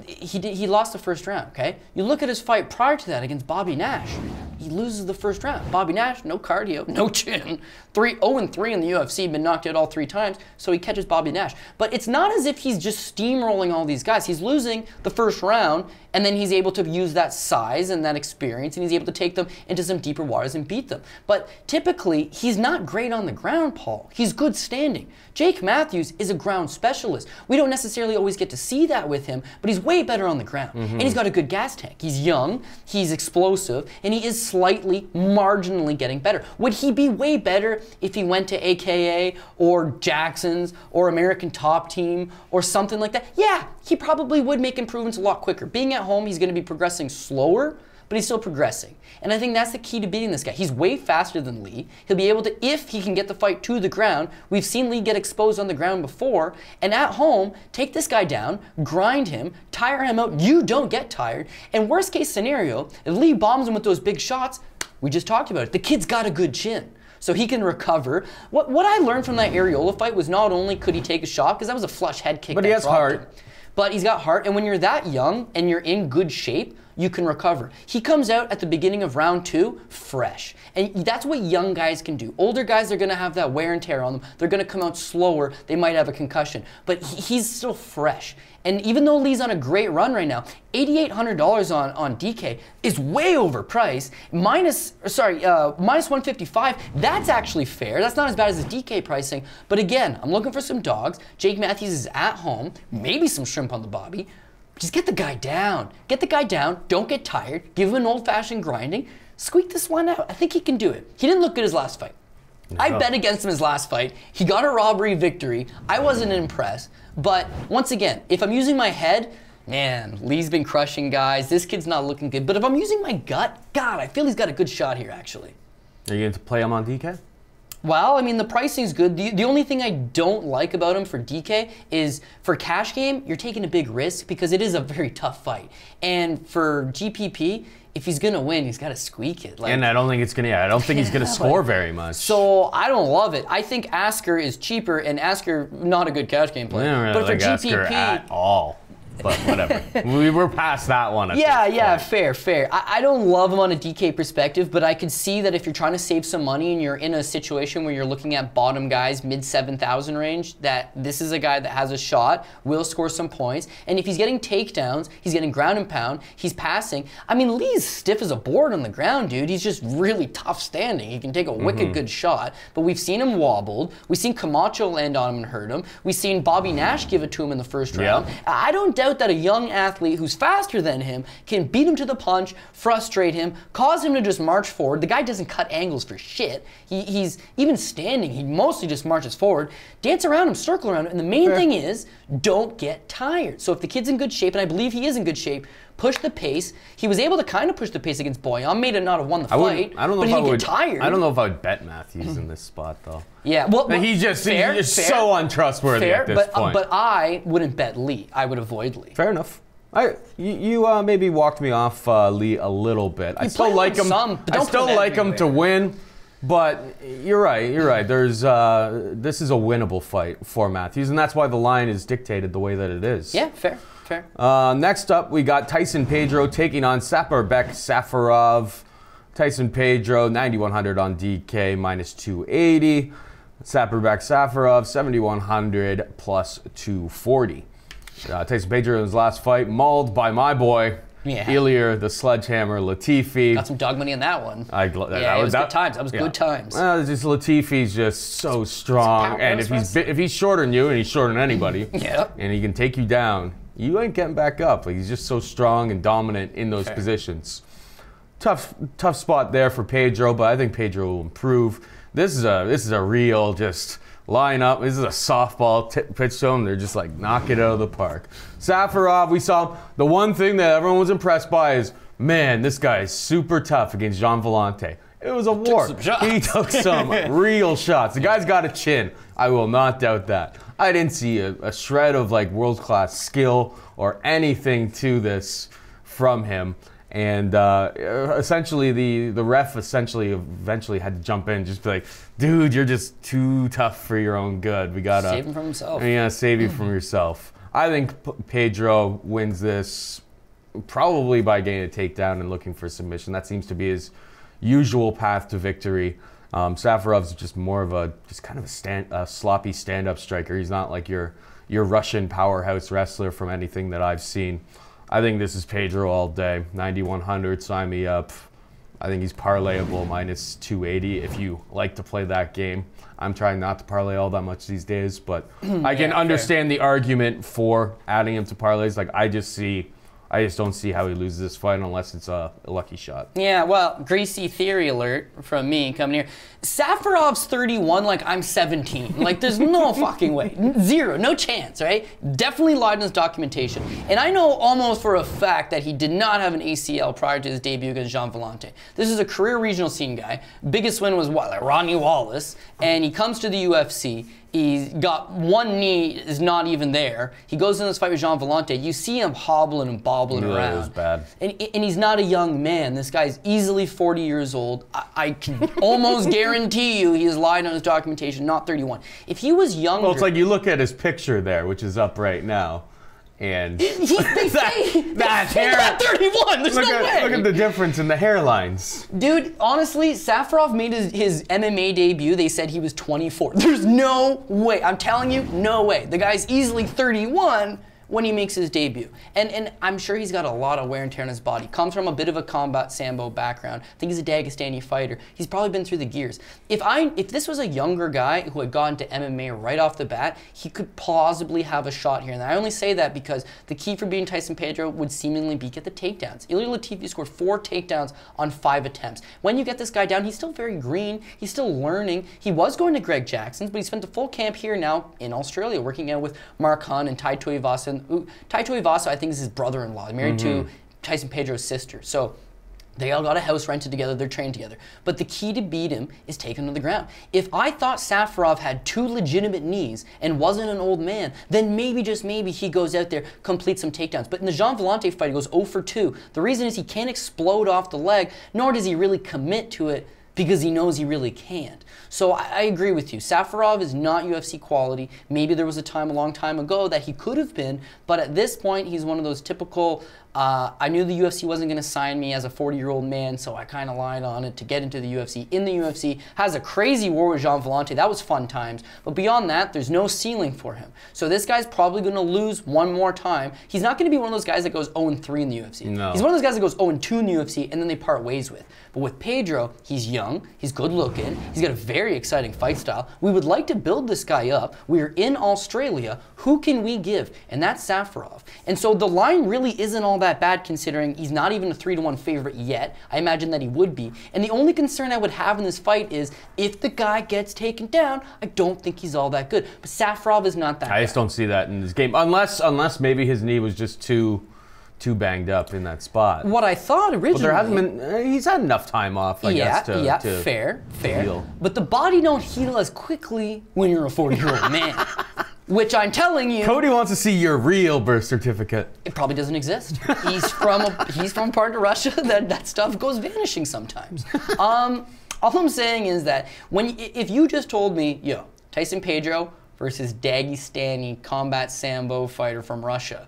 he lost the first round, okay? You look at his fight prior to that against Bobby Nash. He loses the first round. Bobby Nash, no cardio, no chin. 0-3 in the UFC, been knocked out all 3 times, so he catches Bobby Nash. But it's not as if he's just steamrolling all these guys. He's losing the first round, and then he's able to use that size and that experience, and he's able to take them into some deeper waters and beat them. But typically, he's not great on the ground, Paul. He's good standing. Jake Matthews is a ground specialist. We don't necessarily always get to see that with him, but he's way better on the ground. And he's got a good gas tank. He's young, he's explosive, and he is slightly, marginally getting better. Would he be way better if he went to AKA or Jackson's or American Top Team or something like that? Yeah, he probably would make improvements a lot quicker. Being at home, he's going to be progressing slower, but he's still progressing. And I think that's the key to beating this guy. He's way faster than Lee. He'll be able to, if he can get the fight to the ground, we've seen Lee get exposed on the ground before, and at home, take this guy down, grind him, tire him out, you don't get tired, and worst case scenario, if Lee bombs him with those big shots, we just talked about it, the kid's got a good chin. So he can recover. What I learned from that Areola fight was not only could he take a shot, because that was a flush head kick. But he has heart. But he's got heart, and when you're that young and you're in good shape, you can recover. He comes out at the beginning of round 2 fresh. And that's what young guys can do. Older guys are going to have that wear and tear on them. They're going to come out slower. They might have a concussion. But he's still fresh. And even though Lee's on a great run right now, $8,800 on DK is way overpriced. Minus 155, that's actually fair. That's not as bad as the DK pricing. But again, I'm looking for some dogs. Jake Matthews is at home. Maybe some shrimp on the bobby. Just get the guy down. Get the guy down. Don't get tired. Give him an old-fashioned grinding. Squeak this one out. I think he can do it. He didn't look good his last fight. No. I bet against him his last fight. He got a robbery victory. I wasn't impressed. But once again, if I'm using my head, man, Lee's been crushing guys. This kid's not looking good. But if I'm using my gut, God, I feel he's got a good shot here, actually. Are you going to play him on DK? Well, I mean, the pricing's good. The only thing I don't like about him for DK is for cash game, you're taking a big risk because it is a very tough fight. And for GPP, if he's gonna win, he's got to squeak it. And I don't think it's gonna. I don't think he's gonna score very much. So I don't love it. I think Asker is cheaper, and Asker not a good cash game player. I don't really but for like GPP, Asker at all. But whatever. We're past that one. Yeah, fair. I don't love him on a DK perspective, but I could see that if you're trying to save some money and you're in a situation where you're looking at bottom guys, mid 7,000 range, that this is a guy that has a shot, will score some points. And if he's getting takedowns, he's getting ground and pound, he's passing. I mean, Lee's stiff as a board on the ground, dude. He's just really tough standing. He can take a wicked good shot, but we've seen him wobbled. We've seen Camacho land on him and hurt him. We've seen Bobby Nash give it to him in the first round. I don't doubt that a young athlete who's faster than him can beat him to the punch, frustrate him, cause him to just march forward. The guy doesn't cut angles for shit. He's even standing, he mostly just marches forward. Dance around him, circle around him, and the main thing is, don't get tired. So if the kid's in good shape, and I believe he is in good shape, push the pace. He was able to kind of push the pace against Boyan. May not have won the fight, I don't know but if he didn't get tired. I don't know if I would bet Matthews in this spot, though. Yeah, well, he's just so untrustworthy at this point. But I wouldn't bet Lee. I would avoid Lee. Fair enough. You maybe walked me off Lee a little bit. I still like him. I still like him to win, but you're right. There's this is a winnable fight for Matthews, and that's why the line is dictated the way that it is. Yeah, fair. Next up, we got Tyson Pedro taking on Safarov. Tyson Pedro, 9,100 on DK, minus 280. Safarov, 7,100 plus 240. Tyson Pedro in his last fight, mauled by my boy, Ilir, the Sledgehammer, Latifi. Got some dog money on that one. It was good times. That was good times. Just Latifi's just so strong, and if he's shorter than you, and he's shorter than anybody, and he can take you down, you ain't getting back up. Like, he's just so strong and dominant in those positions. Tough spot there for Pedro, but I think Pedro will improve. This is a real just line up. This is a softball pitch to him. They're just like, knock it out of the park. Safarov, we saw the one thing that everyone was impressed by is, man, this guy is super tough against Jean Vellante. It was a war. He took some real shots. The guy's got a chin. I will not doubt that. I didn't see a shred of like world-class skill or anything to this from him. And essentially, the ref eventually had to jump in and just be like, dude, you're just too tough for your own good. We gotta save him from himself. Yeah, save you from yourself. I think Pedro wins this probably by getting a takedown and looking for submission. That seems to be his usual path to victory. Safarov's just more of a sloppy stand-up striker. He's not like your Russian powerhouse wrestler from anything that I've seen. I think this is Pedro all day. 9,100, sign me up. I think he's parlayable minus 280 if you like to play that game. I'm trying not to parlay all that much these days, but I can understand the argument for adding him to parlays. Like, I just don't see how he loses this fight unless it's a lucky shot. Yeah, well, greasy theory alert from me coming here. Safarov's 31 like I'm 17. Like, there's no fucking way. Zero, no chance, right? Definitely lied in his documentation. And I know almost for a fact that he did not have an ACL prior to his debut against Jean Vellante. This is a career regional scene guy. Biggest win was what, like Ronnie Wallace. And he comes to the UFC. He's got one knee is not even there. He goes in this fight with Jean Vellante. You see him hobbling and bobbling around. It was bad. And he's not a young man. This guy's easily 40 years old. I can almost guarantee you he has lied on his documentation, not 31. If he was younger... Well, it's like you look at his picture there, which is up right now, And They say that hair. at 31. There's no way. Look at the difference in the hairlines. Dude, honestly, Safarov made his MMA debut. They said he was 24. There's no way. I'm telling you, no way. The guy's easily 31 when he makes his debut. And I'm sure he's got a lot of wear and tear on his body. Comes from a bit of a combat sambo background. I think he's a Dagestani fighter. He's probably been through the gears. If this was a younger guy who had gone to MMA right off the bat, he could plausibly have a shot here. And I only say that because the key for beating Tyson Pedro would seemingly be get the takedowns. Ilir Latifi scored 4 takedowns on 5 attempts. When you get this guy down, he's still very green. He's still learning. He was going to Greg Jackson's, but he spent a full camp here now in Australia, working out with Mark Hunt and Tai Tuivasa. Tai Tuivasa, I think, is his brother-in-law, married to Tyson Pedro's sister. So they all got a house rented together, they're trained together. But the key to beat him is taking him to the ground. If I thought Safarov had 2 legitimate knees and wasn't an old man, then maybe, just maybe, he goes out there, completes some takedowns. But in the Jean Vellante fight, he goes 0 for 2. The reason is he can't explode off the leg, nor does he really commit to it because he knows he really can't. So I agree with you. Safarov is not UFC quality. Maybe there was a time a long time ago that he could have been, but at this point, he's one of those typical, I knew the UFC wasn't going to sign me as a 40-year-old man, so I kind of lied on it to get into the UFC. In the UFC, has a crazy war with Jean Vellante. That was fun times. But beyond that, there's no ceiling for him. So this guy's probably going to lose one more time. He's not going to be one of those guys that goes 0-3 in the UFC. No. He's one of those guys that goes 0-2 in the UFC, and then they part ways with. But with Pedro, he's young, he's good looking, he's got a very exciting fight style. We would like to build this guy up. We're in Australia. Who can we give? And that's Safarov. And so the line really isn't all that bad considering he's not even a 3-1 favorite yet. I imagine that he would be. And the only concern I would have in this fight is if the guy gets taken down, I don't think he's all that good. But Safarov is not that I just don't see that in this game. Unless maybe his knee was just too banged up in that spot. What I thought originally... But there hasn't been... he's had enough time off, I guess, to fair. heal. But the body don't heal as quickly when you're a 40-year-old man. Which I'm telling you... Cody wants to see your real birth certificate. It probably doesn't exist. He's from a part of Russia that stuff goes vanishing sometimes. All I'm saying is that if you just told me, yo, Tyson Pedro versus Dagestani combat sambo fighter from Russia,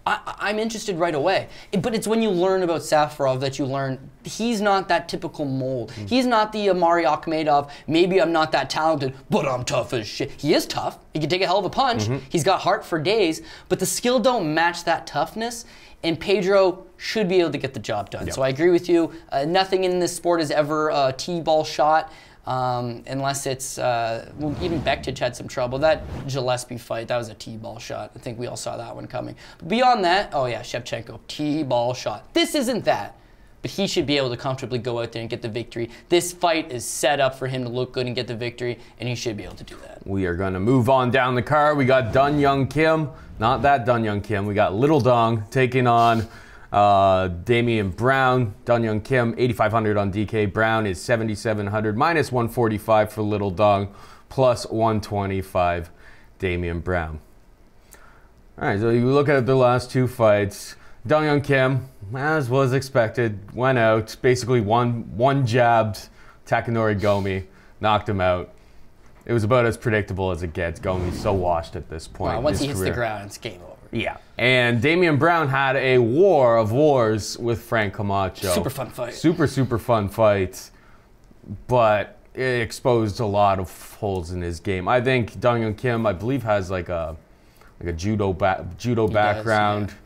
I'm interested right away. But it's when you learn about Safarov that you learn he's not that typical mold. He's not the Amari Akhmedov, maybe I'm not that talented, but I'm tough as shit. He is tough. He can take a hell of a punch. He's got heart for days, but the skill don't match that toughness. And Pedro should be able to get the job done. Yep. So I agree with you. Nothing in this sport is ever a T-ball shot. Unless it's, well, even Bektic had some trouble. That Gillespie fight, that was a T-ball shot. I think we all saw that one coming. But beyond that, oh yeah, Shevchenko, T-ball shot. This isn't that. But he should be able to comfortably go out there and get the victory. This fight is set up for him to look good and get the victory, and he should be able to do that. We are going to move on down the card. We got Dun Young Kim, not that Dun Young Kim. We got Little Dong taking on Damian Brown. Dun Young Kim, 8,500 on DK. Brown is 7,700, minus 145 for Little Dong, plus 125 Damian Brown. All right, so you look at the last 2 fights. Dun Young Kim, as was expected, went out, basically one jabbed Takanori Gomi, knocked him out. It was about as predictable as it gets. Gomi's so washed at this point. Wow, once he hits the ground, it's game over. Yeah. And Damian Brown had a war of wars with Frank Camacho. Super fun fight. Super fun fight. But it exposed a lot of holes in his game. I think Dun Young Kim, I believe, has like a judo background. Does, yeah.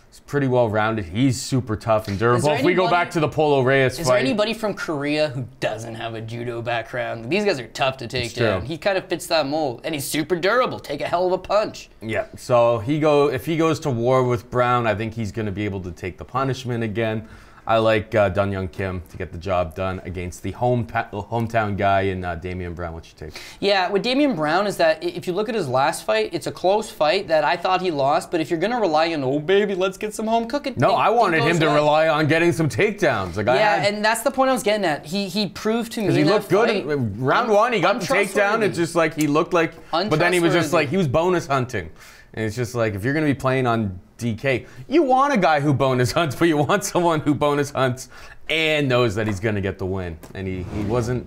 He's pretty well rounded. He's super tough and durable. If we go back to the Polo Reyes fight. Is there anybody from Korea who doesn't have a judo background? These guys are tough to take down. He kind of fits that mold. And he's super durable. Take a hell of a punch. Yeah. So if he goes to war with Brown, I think he's going to be able to take the punishment again. I like Dun Young Kim to get the job done against the hometown guy in Damian Brown. What's your take? Yeah, with Damian Brown is that if you look at his last fight, it's a close fight that I thought he lost. But if you're going to rely on, oh, baby, let's get some home cooking. No, I wanted him to rely on getting some takedowns. Like and that's the point I was getting at. He proved to me he in looked that good. fight, Round 1, he got the takedown. It's just like he looked like, but then he was just like, he was bonus hunting. And it's just like, if you're going to be playing on DK, you want a guy who bonus hunts, but you want someone who bonus hunts and knows that he's going to get the win. And he wasn't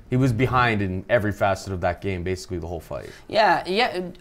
He was behind in every facet of that game, basically the whole fight. Yeah,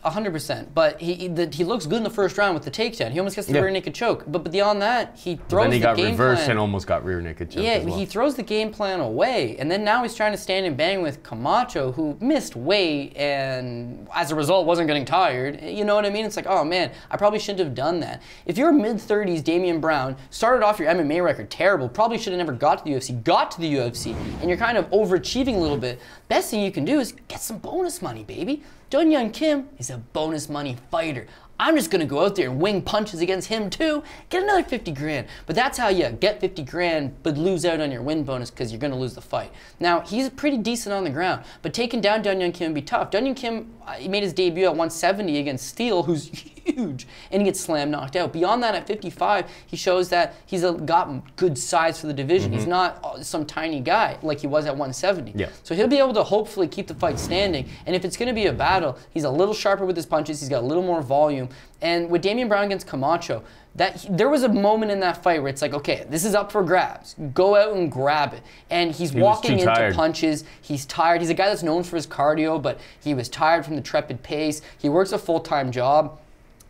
100%. But he looks good in the first round with the takedown. He almost gets the rear naked choke. But beyond that, he throws the game plan. Then he got reversed and almost got rear naked choke. Yeah, as well. he throws the game plan away. And then now he's trying to stand and bang with Camacho, who missed weight and as a result wasn't getting tired. You know what I mean? It's like, oh man, I probably shouldn't have done that. If you're mid-30s Damian Brown, started off your MMA record terrible, probably should have never got to the UFC, got to the UFC, and you're kind of overachieving a little bit, best thing you can do is get some bonus money, baby. Young Kim is a bonus money fighter. I'm just gonna go out there and wing punches against him too, get another 50 grand. But that's how you get 50 grand but lose out on your win bonus because you're gonna lose the fight. Now, he's pretty decent on the ground, but taking down Young Kim would be tough. Young Kim, he made his debut at 170 against Steele, who's huge, and he gets slam knocked out. Beyond that, at 55, he shows that he's got good size for the division. He's not some tiny guy like he was at 170. Yeah. So he'll be able to hopefully keep the fight standing, and if it's gonna be a battle, he's a little sharper with his punches, he's got a little more volume. And with Damian Brown against Camacho, there was a moment in that fight where it's like, okay, this is up for grabs. Go out and grab it. And he's walking into punches. He's tired. He's a guy that's known for his cardio, but he was tired from the trepid pace. He works a full-time job.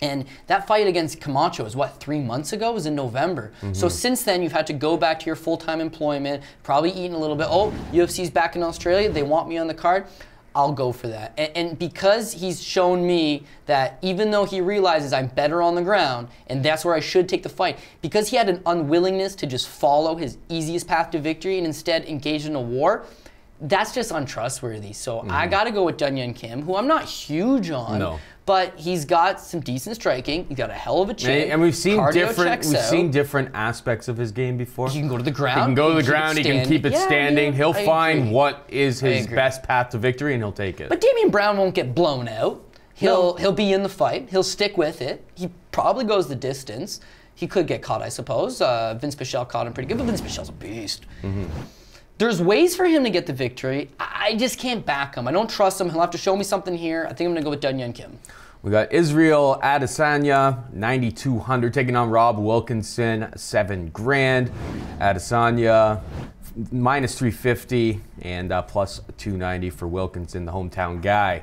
And that fight against Camacho was, what, 3 months ago? It was in November. So since then, you've had to go back to your full-time employment, probably eating a little bit. Oh, UFC's back in Australia. They want me on the card. I'll go for that. And because he's shown me that even though he realizes I'm better on the ground, and that's where I should take the fight, because he had an unwillingness to just follow his easiest path to victory and instead engage in a war, that's just untrustworthy. So I got to go with Young Kim, who I'm not huge on, but he's got some decent striking. He's got a hell of a chin. And we've seen different aspects of his game before. He can go to the ground. He can go to the ground. He can keep it standing. He'll find what is his best path to victory, and he'll take it. But Damian Brown won't get blown out. He'll be in the fight. He'll stick with it. He probably goes the distance. He could get caught, I suppose. Vince Pichel caught him pretty good, but Vince Pichel's a beast. There's ways for him to get the victory. I just can't back him. I don't trust him. He'll have to show me something here. I think I'm going to go with Young Kim. We got Israel Adesanya, 9,200, taking on Rob Wilkinson, 7 grand. Adesanya, minus 350 and plus 290 for Wilkinson, the hometown guy.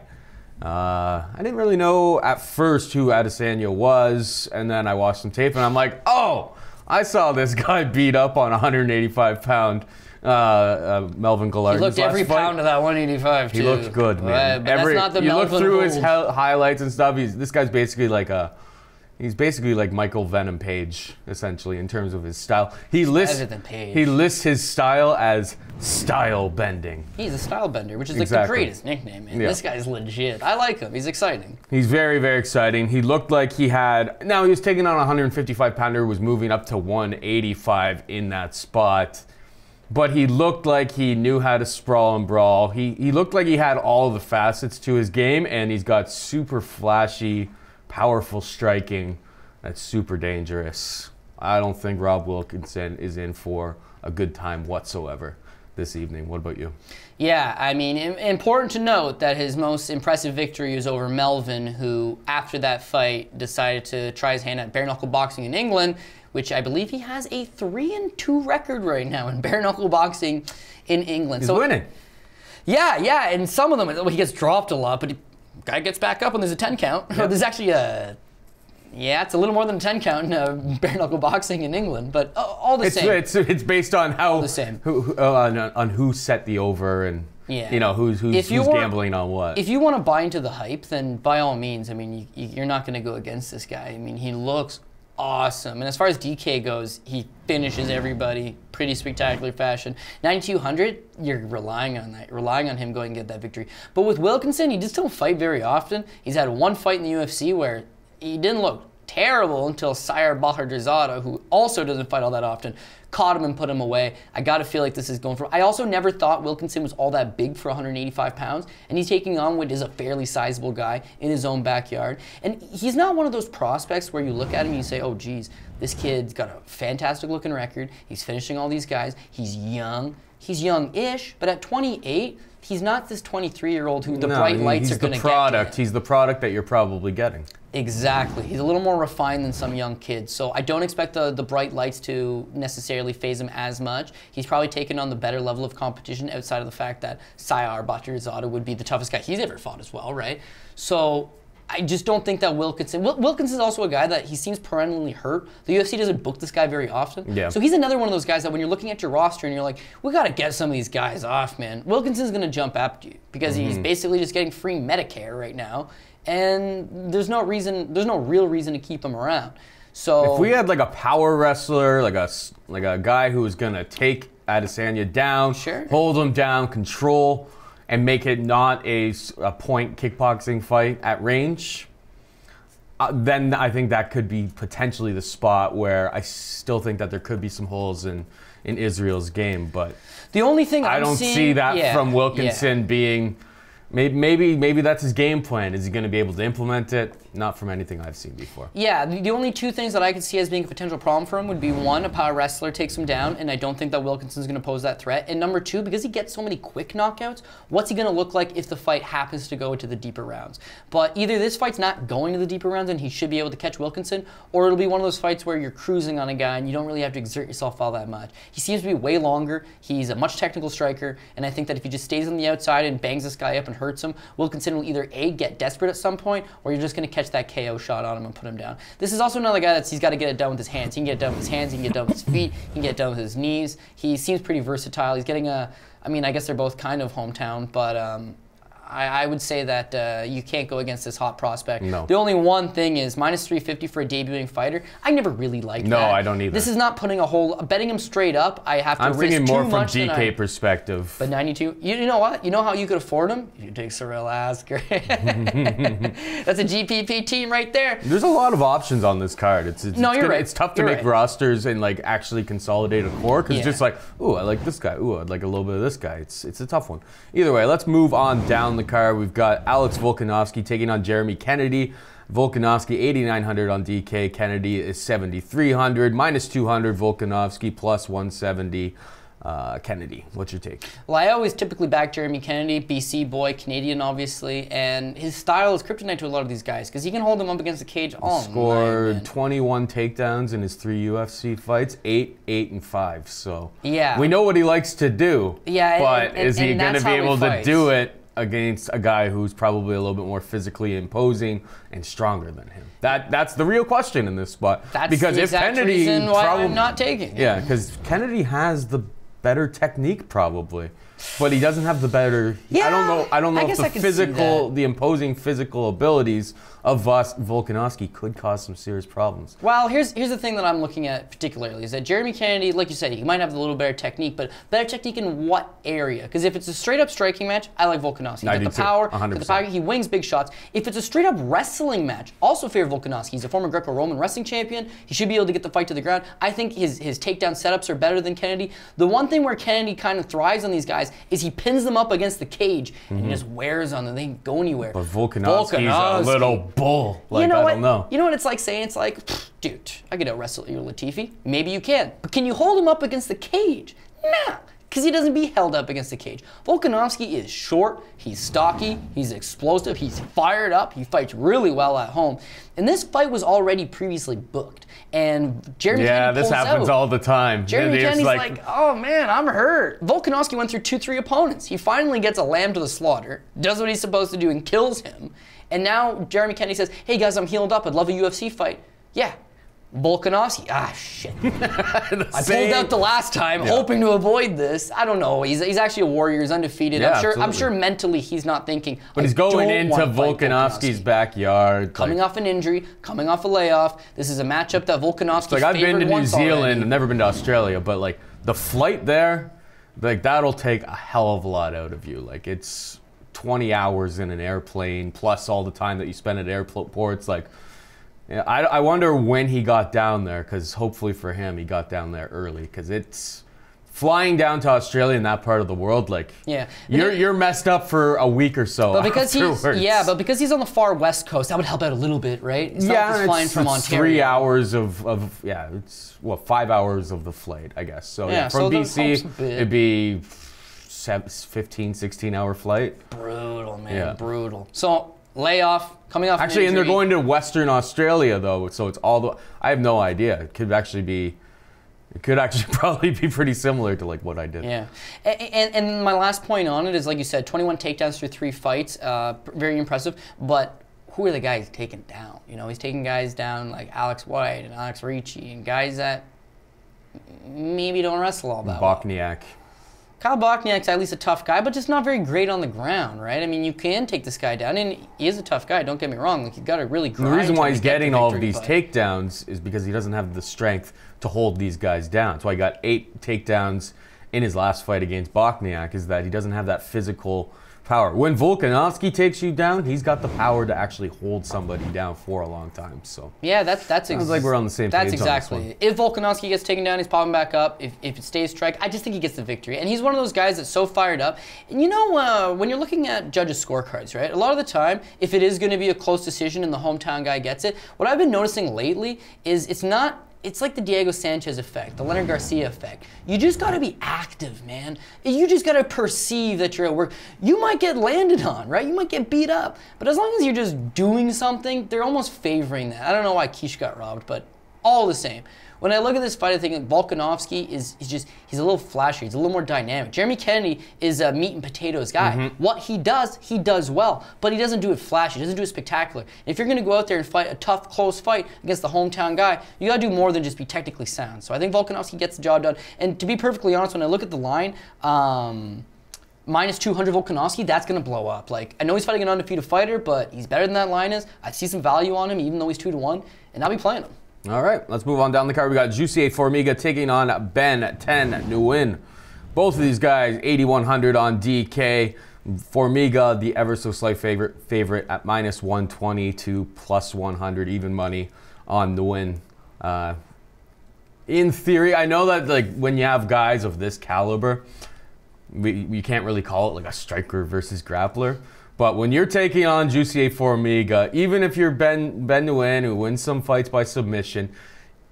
I didn't really know at first who Adesanya was, and then I watched some tape, and I'm like, oh, I saw this guy beat up on 185-pound Melvin Gillard. He looked every pound of that 185 too. He looked good, man. But that's not the you look Melvin through hold. his highlights and stuff. This guy's basically like he's basically like Michael Venom Page, essentially, in terms of his style. He lists his style as style bending. He's a style bender, which is like the greatest nickname, man. This guy's legit. I like him. He's exciting. He's very, very exciting. He looked like he had. Now he was taking on a 155-pounder, was moving up to 185 in that spot. But he looked like he knew how to sprawl and brawl. He looked like he had all the facets to his game, and he's got super flashy, powerful striking that's super dangerous. I don't think Rob Wilkinson is in for a good time whatsoever this evening. What about you? Yeah, I mean, important to note that his most impressive victory is over Melvin, who, after that fight, decided to try his hand at bare-knuckle boxing in England, which I believe he has a 3-2 record right now in bare-knuckle boxing in England. He's winning. Yeah, and some of them, he gets dropped a lot, but the guy gets back up and there's a 10 count. Yep. There's actually it's a little more than a 10 count in bare-knuckle boxing in England, but all the same. It's based on how the same. On who set the over and who's gambling on what. If you want to buy into the hype, then by all means, I mean, you're not going to go against this guy. I mean, he looks awesome. And as far as DK goes, he finishes everybody pretty spectacular fashion. 9,200, you're relying on that. You're relying on him going and get that victory. But with Wilkinson, he just don't fight very often. He's had one fight in the UFC where he didn't look terrible until Sire Bahadrzada, who also doesn't fight all that often, caught him and put him away. I gotta feel like this is going for. I also never thought Wilkinson was all that big for 185 pounds, and he's taking on what is a fairly sizable guy in his own backyard. And he's not one of those prospects where you look at him and you say, oh geez, this kid's got a fantastic looking record. He's finishing all these guys. He's young. He's young-ish, but at 28, he's not this 23-year-old who the bright lights are going to get to him. He's the product that you're probably getting. Exactly. He's a little more refined than some young kids. So I don't expect the bright lights to necessarily phase him as much. He's probably taken on the better level of competition outside of the fact that Sayar Batirizada would be the toughest guy he's ever fought as well, right? So I just don't think that Wilkinson's also a guy that he seems perennially hurt. The UFC doesn't book this guy very often. Yeah. So he's another one of those guys that when you're looking at your roster and you're like, we got to get some of these guys off, man. Wilkinson's going to jump after you because he's basically just getting free Medicare right now. And there's no real reason to keep him around. So if we had like a power wrestler, like a guy who was gonna take Adesanya down, hold him down, control, and make it not a point kickboxing fight at range, then I think that could be potentially the spot where I still think that there could be some holes in Israel's game. But the only thing I don't see that from Wilkinson being. Maybe that's his game plan. Is he going to be able to implement it? Not from anything I've seen before. Yeah, the only two things that I could see as being a potential problem for him would be one, a power wrestler takes him down, and I don't think that Wilkinson's going to pose that threat. And number two, because he gets so many quick knockouts, what's he going to look like if the fight happens to go into the deeper rounds? But either this fight's not going to the deeper rounds and he should be able to catch Wilkinson, or it'll be one of those fights where you're cruising on a guy and you don't really have to exert yourself all that much. He seems to be way longer. He's a much technical striker, and I think that if he just stays on the outside and bangs this guy up and hurts him, Wilkinson will either A, get desperate at some point, or you're just going to catch that KO shot on him and put him down. This is also another guy he's got to get it done with his hands. He can get it done with his hands, he can get it done with his feet, he can get it done with his knees. He seems pretty versatile. He's getting I guess they're both kind of hometown, but I would say that you can't go against this hot prospect. No. The only one thing is minus 350 for a debuting fighter. I never really liked that. No, I don't either. This is not putting a whole, betting him straight up, I have to I'm risk thinking more too from much DK perspective. But 92, you know what? You know how you could afford him? You take Cyril Asker. That's a GPP team right there. There's a lot of options on this card. You're right. It's tough to make rosters and like actually consolidate a core because it's just like, ooh, I like this guy. Ooh, I'd like a little bit of this guy. It's a tough one. Either way, let's move on down the card. We've got Alex Volkanovski taking on Jeremy Kennedy. Volkanovski 8,900 on DK. Kennedy is 7,300. Minus 200 Volkanovski, plus 170 Kennedy. What's your take? Well, I always typically back Jeremy Kennedy, BC boy, Canadian obviously, and his style is kryptonite to a lot of these guys because he can hold them up against the cage all night. Scored 21 takedowns in his 3 UFC fights, 8, 8, and 5. So yeah, we know what he likes to do. Yeah, but is he going to be able to do it against a guy who's probably a little bit more physically imposing and stronger than him? That's the real question in this spot. That's because the if exact Kennedy reason why I'm not taking him. Yeah, because Kennedy has the better technique probably, but he doesn't have the better. Yeah, I don't know I if guess the imposing physical abilities of Volkanovski could cause some serious problems. Well, here's the thing that I'm looking at particularly is that Jeremy Kennedy, like you said, he might have a little better technique, but better technique in what area? Because if it's a straight up striking match, I like Volkanovski. He's got the power, 100%. He wings big shots. If it's a straight up wrestling match, also favor Volkanovski. He's a former Greco-Roman wrestling champion. He should be able to get the fight to the ground. I think his takedown setups are better than Kennedy. The one thing where Kennedy kind of thrives on these guys is he pins them up against the cage and he just wears on them. They don't go anywhere. But Volkanovski's a little bull. Like, I don't know. You know what it's like saying? It's like, dude, I could out wrestle your Latifi. Maybe you can. But can you hold him up against the cage? Nah, because he doesn't be held up against the cage. Volkanovski is short, he's stocky, he's explosive, he's fired up, he fights really well at home. And this fight was already previously booked. And Jeremy Kennedy this happens all the time. Jeremy Kennedy's like, oh man, I'm hurt. Volkanovski went through 2-3 opponents. He finally gets a lamb to the slaughter, does what he's supposed to do and kills him. And now Jeremy Kennedy says, hey guys, I'm healed up. I'd love a UFC fight. Yeah. Volkanovski. Shit. I pulled out the last time, hoping to avoid this. I don't know. He's actually a warrior. He's undefeated. Yeah, I'm sure mentally he's not thinking. But he's going into Volkanovski's backyard. Coming off an injury, coming off a layoff. This is a matchup that Volkanovski's I've been to New Zealand. Already. I've never been to Australia, but like the flight there, like that'll take a hell of a lot out of you. Like it's 20 hours in an airplane plus all the time that you spend at airports. Like, yeah, I wonder when he got down there, because hopefully for him he got down there early, because it's flying down to Australia in that part of the world. Like, yeah, you're messed up for a week or so. But because he's on the far west coast, that would help out a little bit, right? It's not like he's flying from Ontario. 3 hours of it's 5 hours of the flight, I guess. So yeah, from BC it'd be 15, 16 hour flight. Brutal, man, brutal. So layoff, coming off Actually, an and they're injury. going to Western Australia, though, so it's all the... I have no idea. It could actually probably be pretty similar to like what I did. Yeah, and my last point on it is, like you said, 21 takedowns through 3 fights, very impressive. But who are the guys taking down? You know, he's taking guys down like Alex White and Alex Ricci and guys that maybe don't wrestle all that well. Bokniak. Kyle Bokniak's at least a tough guy, but just not very great on the ground, right? I mean, you can take this guy down, and he is a tough guy, don't get me wrong. Like, you've got to really grind. The reason why he's to get getting the all of victory, these but- takedowns is because he doesn't have the strength to hold these guys down. So he got 8 takedowns in his last fight against Bokniak, is that he doesn't have that physical power. When Volkanovski takes you down, he's got the power to actually hold somebody down for a long time. So Yeah, that's sounds like we're on the same page. That's on this exactly one. it. If Volkanovski gets taken down, he's popping back up. If it stays strike, I just think he gets the victory. And he's one of those guys that's so fired up. And you know, when you're looking at judges' scorecards, right? A lot of the time, if it is going to be a close decision and the hometown guy gets it, what I've been noticing lately is it's like the Diego Sanchez effect, the Leonard Garcia effect. You just gotta be active, man. You just gotta perceive that you're at work. You might get landed on, right? You might get beat up. But as long as you're just doing something, they're almost favoring that. I don't know why Keish got robbed, but all the same. When I look at this fight, I think Volkanovski he's a little flashy. He's a little more dynamic. Jeremy Kennedy is a meat and potatoes guy. What he does well, but he doesn't do it flashy. He doesn't do it spectacular. And if you're going to go out there and fight a tough, close fight against the hometown guy, you got to do more than just be technically sound. So I think Volkanovski gets the job done. And to be perfectly honest, when I look at the line, minus 200 Volkanovski, that's going to blow up. Like, I know he's fighting an undefeated fighter, but he's better than that line is. I see some value on him, even though he's 2-1, and I'll be playing him. All right, let's move on down the card. We got Jussier Formiga taking on Ben 10 Nguyen. Both of these guys, 8,100 on DK. Formiga, the ever so slight favorite at minus 120 to plus 100, even money on Nguyen. In theory, I know that like when you have guys of this caliber, you can't really call it like a striker versus grappler. But when you're taking on Jussier Formiga, even if you're Ben Nguyen, who wins some fights by submission,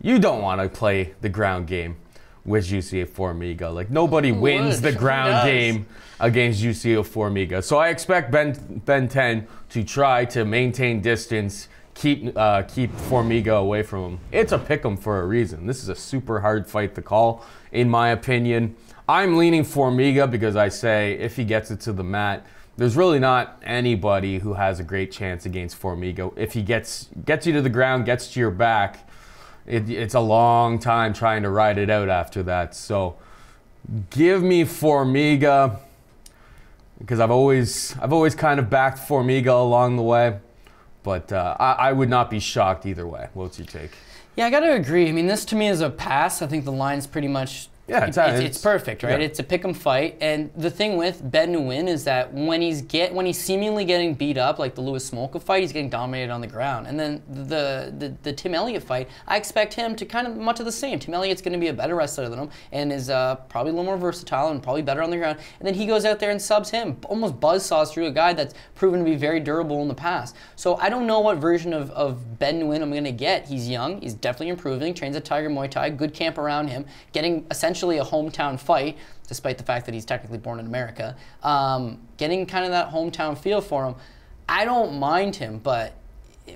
you don't want to play the ground game with Jussier Formiga. Like, nobody wins the ground game against Jussier Formiga. So I expect Ben 10 to try to maintain distance, keep Formiga away from him. It's a pick'em for a reason. This is a super hard fight to call, in my opinion. I'm leaning Formiga because I say if he gets it to the mat, there's really not anybody who has a great chance against Formiga. If he gets you to the ground, gets to your back, it's a long time trying to ride it out after that. So give me Formiga because I've always kind of backed Formiga along the way. But I would not be shocked either way. What's your take? Yeah, I got to agree. I mean, this to me is a pass. I think the line's pretty much... Yeah, it's perfect, right? Yeah. It's a pick'em fight, and the thing with Ben Nguyen is that when he's seemingly getting beat up, like the Lewis Smolka fight, he's getting dominated on the ground. And then the Tim Elliott fight, I expect him to kind of much of the same. Tim Elliott's going to be a better wrestler than him, and is probably a little more versatile and probably better on the ground. And then he goes out there and subs him, almost buzzsaws through a guy that's proven to be very durable in the past. So I don't know what version of Ben Nguyen I'm going to get. He's young, he's definitely improving, trains at Tiger Muay Thai, good camp around him, getting essentially a hometown fight, despite the fact that he's technically born in America, getting kind of that hometown feel for him. I don't mind him, but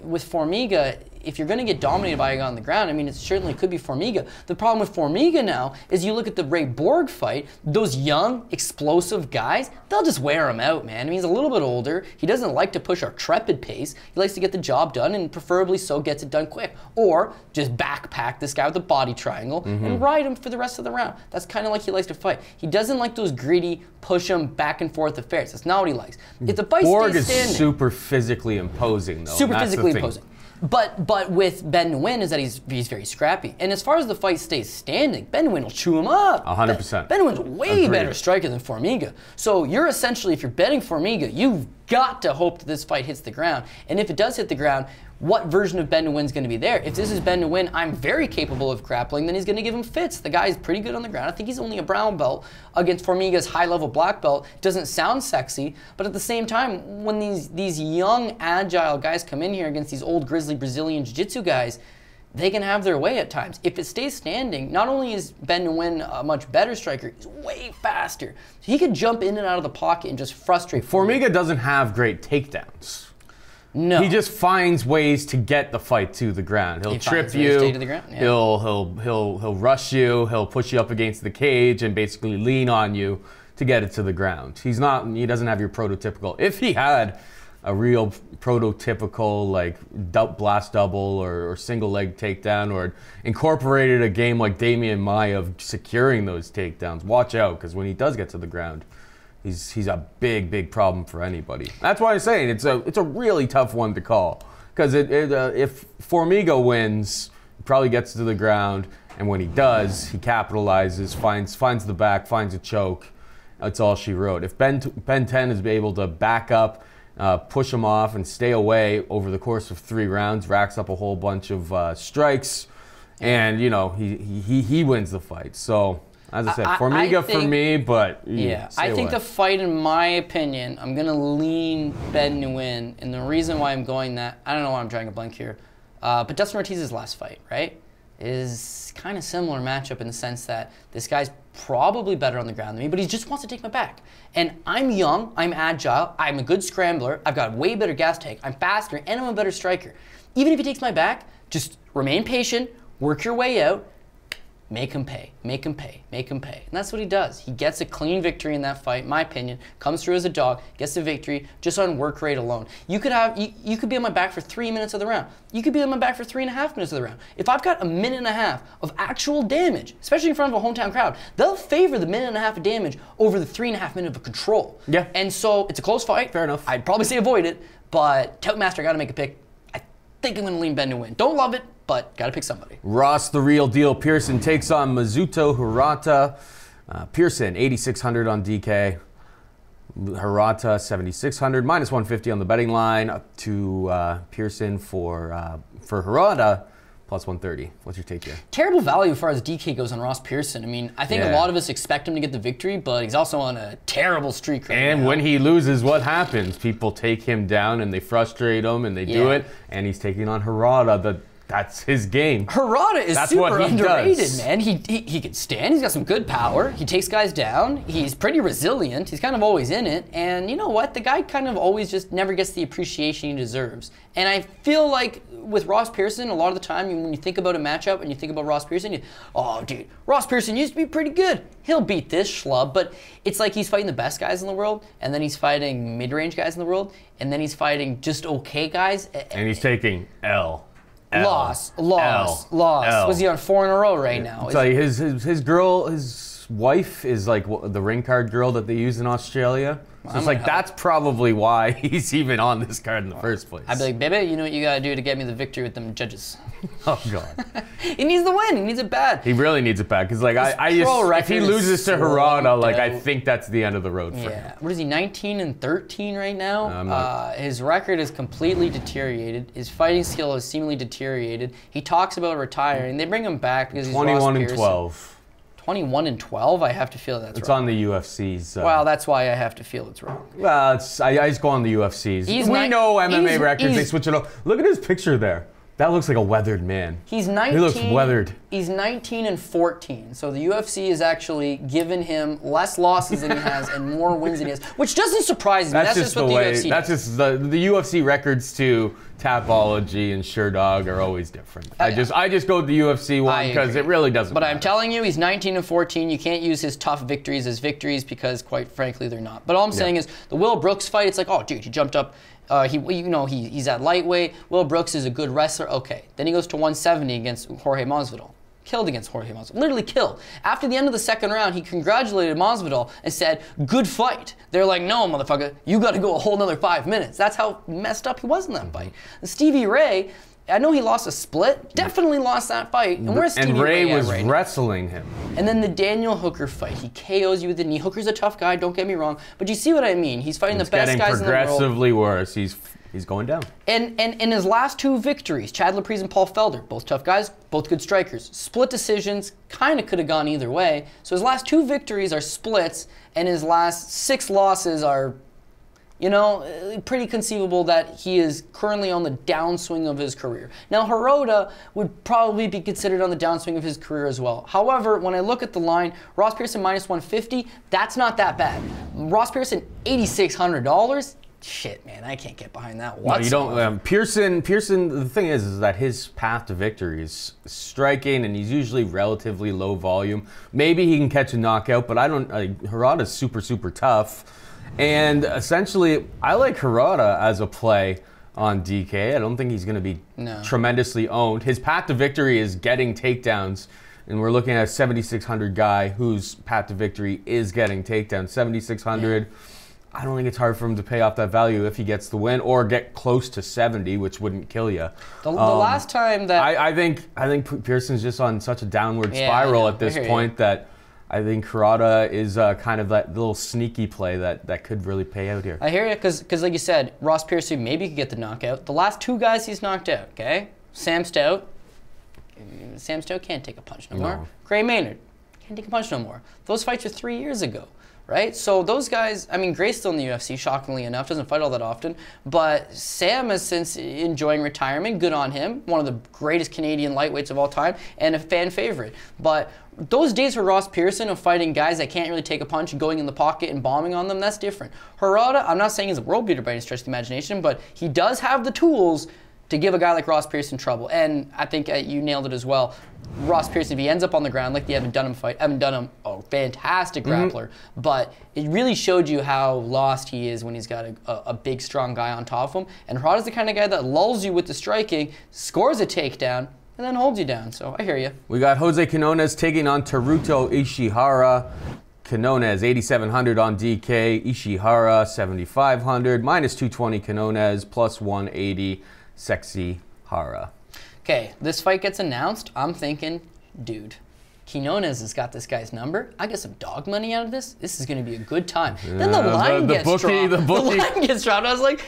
with Formiga, if you're going to get dominated by a guy on the ground, I mean, it certainly could be Formiga. The problem with Formiga now is you look at the Ray Borg fight, those young, explosive guys, they'll just wear him out, man. I mean, he's a little bit older. He doesn't like to push a trepid pace. He likes to get the job done, and preferably so gets it done quick. Or just backpack this guy with a body triangle and ride him for the rest of the round. That's kind of like he likes to fight. He doesn't like those gritty, push him back and forth affairs. That's not what he likes. If the fight Borg stays standing... is super physically imposing, though. Super physically imposing. But with Ben Nguyen is that he's very scrappy. And as far as the fight stays standing, Ben Nguyen will chew him up. 100%. Ben Nguyen's a way better striker than Formiga. So you're essentially, if you're betting Formiga, you've got to hope that this fight hits the ground. And if it does hit the ground, what version of Ben Nguyen's going to be there? If this is Ben Nguyen, I'm very capable of grappling, then he's going to give him fits. The guy's pretty good on the ground. I think he's only a brown belt against Formiga's high-level black belt. Doesn't sound sexy, but at the same time, when these young, agile guys come in here against these old grizzly Brazilian jiu-jitsu guys, they can have their way at times. If it stays standing, not only is Ben Nguyen a much better striker, he's way faster. So he could jump in and out of the pocket and just frustrate Formiga doesn't have great takedowns. No. He just finds ways to get the fight to the ground. He'll trip finds ways you. to get to the ground, yeah. He'll rush you. He'll push you up against the cage and basically lean on you to get it to the ground. He doesn't have your prototypical. If he had a real prototypical like blast double or single leg takedown, or incorporated a game like Damian Mayo of securing those takedowns, watch out, because when he does get to the ground, he's a big problem for anybody. That's why I'm saying it's a really tough one to call, because if Formiga wins, he probably gets to the ground, and when he does, he capitalizes, finds the back, finds a choke. That's all she wrote. If Ben 10 is able to back up, push him off, and stay away over the course of 3 rounds, racks up a whole bunch of strikes, and he wins the fight. So as I said, Formiga for me, but yeah, I think the fight, in my opinion, I'm gonna lean Ben Nguyen, and the reason why I'm going that, I don't know why I'm drawing a blank here, but Dustin Ortiz's last fight, right, is kind of similar matchup in the sense that this guy's probably better on the ground than me, but he just wants to take my back. And I'm young, I'm agile, I'm a good scrambler, I've got way better gas tank, I'm faster, and I'm a better striker. Even if he takes my back, just remain patient, work your way out, make him pay, make him pay, make him pay. And that's what he does. He gets a clean victory in that fight, in my opinion, comes through as a dog, gets the victory just on work rate alone. You could be on my back for 3 minutes of the round. You could be on my back for 3.5 minutes of the round. If I've got a minute and a half of actual damage, especially in front of a hometown crowd, they'll favor the minute and a half of damage over the 3.5 minutes of control. Yeah. And so it's a close fight. Fair enough. I'd probably say avoid it, but Toutmaster, got to make a pick. I think I'm going to lean Ben to win. Don't love it, but got to pick somebody. Ross, the real deal. Pearson takes on Mizuto Hirota. Pearson, 8,600 on DK. Hirota, 7,600. Minus 150 on the betting line. Up to Pearson for Hirota, plus 130. What's your take here? Terrible value as far as DK goes on Ross Pearson. I mean, I think a lot of us expect him to get the victory, but he's also on a terrible streak right now. And when he loses, what happens? People take him down and they frustrate him and they do it. And he's taking on Hirota. That's his game. Hirota is super underrated, does. man. He can stand. He's got some good power. He takes guys down. He's pretty resilient. He's kind of always in it. And you know what? The guy kind of always just never gets the appreciation he deserves. And I feel like with Ross Pearson, a lot of the time, when you think about a matchup and you think about Ross Pearson, oh, dude, Ross Pearson used to be pretty good. He'll beat this schlub. But it's like he's fighting the best guys in the world, and then he's fighting mid-range guys in the world, and then he's fighing just okay guys. And he's taking L. Loss. Was he on 4 in a row right now? It's like his wife is like the ring card girl that they use in Australia. So it's like that's probably why he's even on this card in the first place. I'd be like, baby, you know what you gotta do to get me the victory with them judges. Oh God. He needs the win. He needs it bad. He really needs it bad because like if he loses to Hirota, like I think that's the end of the road for him. Yeah. What is he? 19-13 right now. His record is completely deteriorated. His fighting skill has seemingly deteriorated. He talks about retiring. They bring him back because he's 21-12. 21-12. I have to feel that's it's wrong. On the UFC's. Well, that's why I have to feel it's wrong. Well, I just go on the UFC's. We know MMA records. They switch it up. Look at his picture there. That looks like a weathered man. He's 19. He looks weathered. He's 19-14. So the UFC has actually given him less losses than he has and more wins than he has, which doesn't surprise me. That's just what the UFC does. That's just the UFC records to Tapology and SureDog are always different. I just go with the UFC one because it really doesn't matter. I'm telling you, he's 19-14. You can't use his tough victories as victories because, quite frankly, they're not. But all I'm saying is the Will Brooks fight, it's like, oh, dude, he jumped up. He's at lightweight. Will Brooks is a good wrestler. Okay. Then he goes to 170 against Jorge Masvidal. Killed against Jorge Masvidal. Literally killed. After the end of the second round, he congratulated Masvidal and said, good fight. They're like, no, motherfucker, you got to go a whole nother 5 minutes. That's how messed up he was in that fight. And Stevie Ray, I know he lost a split. Definitely lost that fight. And where's Stevie Ray? And Ray was wrestling him. And then the Daniel Hooker fight. He KOs you with the knee. Hooker's a tough guy, don't get me wrong. But you see what I mean. He's fighting the best guys in the world. It's getting progressively worse. He's going down. And in his last 2 victories, Chad Laprise and Paul Felder, both tough guys, both good strikers. Split decisions, kind of could have gone either way. So his last 2 victories are splits, and his last 6 losses are, pretty conceivable that he is currently on the downswing of his career. Now, Hirota would probably be considered on the downswing of his career as well. However, when I look at the line, Ross Pearson minus 150, that's not that bad. Ross Pearson, $8,600, Shit, man, I can't get behind that No, you whatsoever. don't. Pearson. The thing is that his path to victory is striking, and he's usually relatively low volume. Maybe he can catch a knockout, but I don't. Hirata's super tough, and essentially, I like Hirota as a play on DK. I don't think he's going to be tremendously owned. His path to victory is getting takedowns, and we're looking at a 7,600 guy whose path to victory is getting takedowns. 7,600. Yeah. I don't think it's hard for him to pay off that value if he gets the win or get close to 70, which wouldn't kill you. The last time that I think Pearson's just on such a downward spiral at this point that I think Hirota is kind of that little sneaky play that could really pay out here. I hear you, because like you said, Ross Pearson maybe could get the knockout. The last 2 guys he's knocked out, okay? Sam Stout can't take a punch no more. Gray Maynard can't take a punch no more. Those fights were 3 years ago. Right? So those guys, I mean, Gray's still in the UFC, shockingly enough, doesn't fight all that often, but Sam is since enjoying retirement, good on him, one of the greatest Canadian lightweights of all time, and a fan favorite. But those days for Ross Pearson of fighting guys that can't really take a punch and going in the pocket and bombing on them, that's different. Hirota, I'm not saying he's a world beater by any stretch of the imagination, but he does have the tools to give a guy like Ross Pearson trouble. And I think you nailed it as well. Ross Pearson, if he ends up on the ground like the Evan Dunham fight, Evan Dunham, fantastic grappler, but it really showed you how lost he is when he's got a big, strong guy on top of him. And Hirota's the kind of guy that lulls you with the striking, scores a takedown, and then holds you down. So I hear you. We got Jose Quinonez taking on Teruto Ishihara. Quinonez, 8,700 on DK. Ishihara, 7,500. Minus 220 Quinonez, plus 180 Sexy Hara. Okay, this fight gets announced. I'm thinking, dude, Quinonez has got this guy's number. I get some dog money out of this. This is going to be a good time. Then the line gets dropped. The line gets dropped. I was like,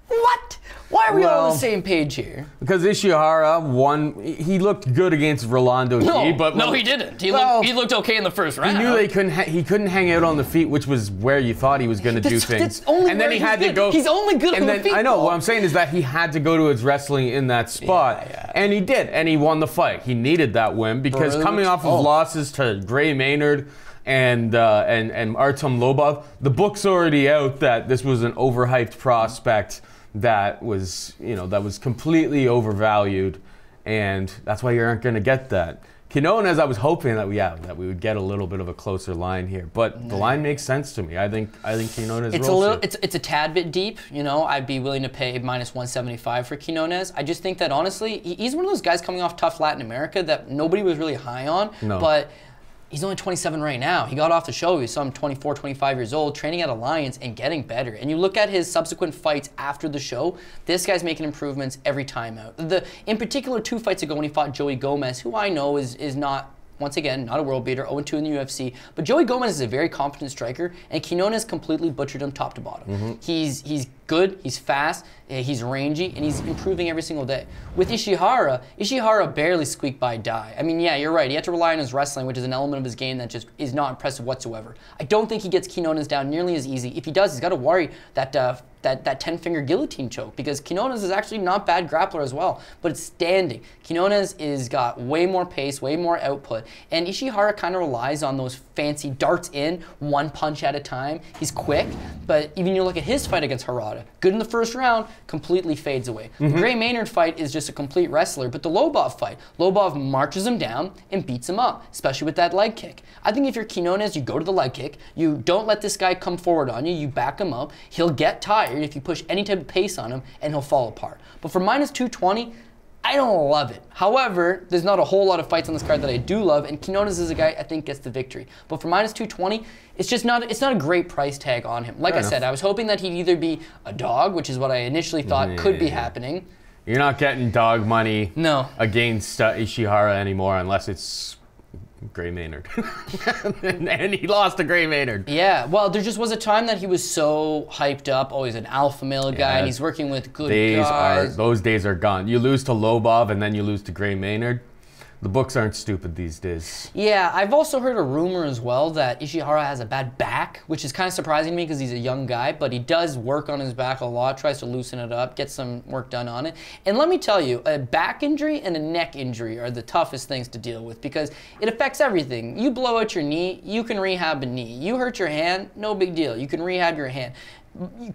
what? Why are we all on the same page here? Because Ishihara won. He looked good against Rolando G, but no, he didn't. He looked okay in the first round. He knew he couldn't hang out on the feet, which was where you thought he was going to do things. And then he had to go. He's only good on the feet. I know. What I'm saying is that he had to go to his wrestling in that spot, and he did, and he won the fight. He needed that win because coming off of losses to Gray Maynard and Artem Lobov, the book's already out that this was an overhyped prospect that was completely overvalued, and that's why you aren't going to get that. Quinonez, I was hoping that we would get a little bit of a closer line here, but the line makes sense to me. I think Quinonez. It's a tad bit deep. I'd be willing to pay minus 175 for Quinonez. I just think that honestly, he's one of those guys coming off tough Latin America that nobody was really high on, but he's only 27 right now. He got off the show. He was some 24, 25 years old, training at Alliance and getting better. And you look at his subsequent fights after the show, this guy's making improvements every time out. In particular, 2 fights ago when he fought Joey Gomez, who I know is not, once again, not a world beater, 0-2 in the UFC. But Joey Gomez is a very competent striker, and Quinonez completely butchered him top to bottom. He's good, he's fast, he's rangy, and he's improving every single day. With Ishihara barely squeaked by Dai. I mean, yeah, you're right. He had to rely on his wrestling, which is an element of his game that just is not impressive whatsoever. I don't think he gets Quinonez down nearly as easy. If he does, he's got to worry that 10-finger guillotine choke, because Quinonez is actually not bad grappler as well, but it's standing. Quinonez is got way more pace, way more output, and Ishihara kind of relies on those fancy darts in, one punch at a time. He's quick, but even you look at his fight against Hirota, good in the first round, completely fades away. The Gray Maynard fight is just a complete wrestler, but the Lobov fight, Lobov marches him down and beats him up, especially with that leg kick. I think if you're Quinonez, you go to the leg kick, you don't let this guy come forward on you, you back him up, he'll get tired if you push any type of pace on him, and he'll fall apart. But for minus 220, I don't love it. However, there's not a whole lot of fights on this card that I do love, and Quinonez is a guy I think gets the victory. But for minus 220, it's not a great price tag on him. Like I said, I was hoping that he'd either be a dog, which is what I initially thought could be happening. You're not getting dog money against Ishihara anymore unless it's Gray Maynard. and he lost to Gray Maynard. Yeah, well, there just was a time that he was so hyped up. Oh, he's an alpha male guy, and he's working with good guys. Those days are gone. You lose to Lobov, and then you lose to Gray Maynard. The books aren't stupid these days. Yeah, I've also heard a rumor as well that Ishihara has a bad back, which is kind of surprising to me because he's a young guy, but he does work on his back a lot, tries to loosen it up, get some work done on it. And let me tell you, a back injury and a neck injury are the toughest things to deal with because it affects everything. You blow out your knee, you can rehab a knee. You hurt your hand, no big deal. You can rehab your hand.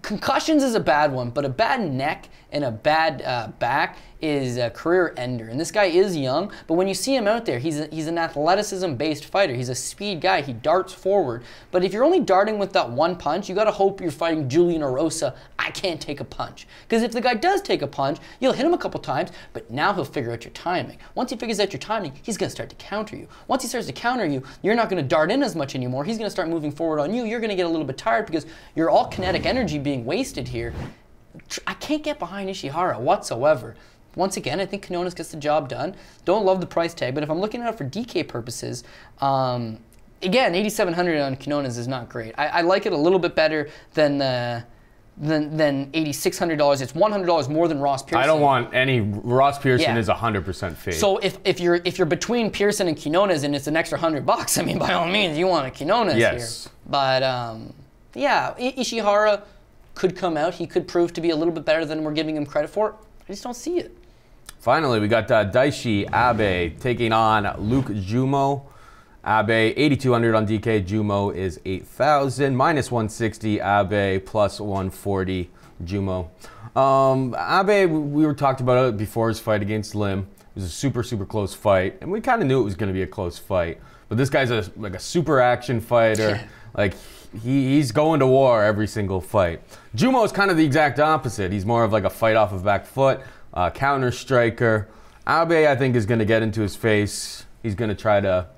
Concussions is a bad one, but a bad neck and a bad back is a career ender. And this guy is young, but when you see him out there, he's an athleticism-based fighter. He's a speed guy. He darts forward. But if you're only darting with that one punch, you got to hope you're fighting Julian Erosa. I can't take a punch. Because if the guy does take a punch, you'll hit him a couple times, but now he'll figure out your timing. Once he figures out your timing, he's going to start to counter you. Once he starts to counter you, you're not going to dart in as much anymore. He's going to start moving forward on you. You're going to get a little bit tired because you're all kinetic energy being wasted here. I can't get behind Ishihara whatsoever. Once again, I think Quinonez gets the job done. Don't love the price tag, but if I'm looking at it for DK purposes, again, 8,700 on Quinonez is not great. I like it a little bit better than $8,600. It's $100 more than Ross Pearson. I don't want any. Ross Pearson is 100% fade. So if you're between Pearson and Quinonez and it's an extra $100, I mean, by all means, you want a Quinonez here. But yeah, Ishihara could come out. He could prove to be a little bit better than we're giving him credit for. I just don't see it. Finally, we got Daishi Abe taking on Luke Jumeau. Abe, 8,200 on DK. Jumeau is 8,000. Minus 160, Abe. Plus 140, Jumeau. Abe, we were talked about it before his fight against Lim. It was a super, super close fight. And we kind of knew it was going to be a close fight. But this guy's like a super action fighter. Like, he's going to war every single fight. Jumeau is kind of the exact opposite. He's more of like a fight off of back foot. Counter striker. Abe, I think, is going to get into his face. He's going to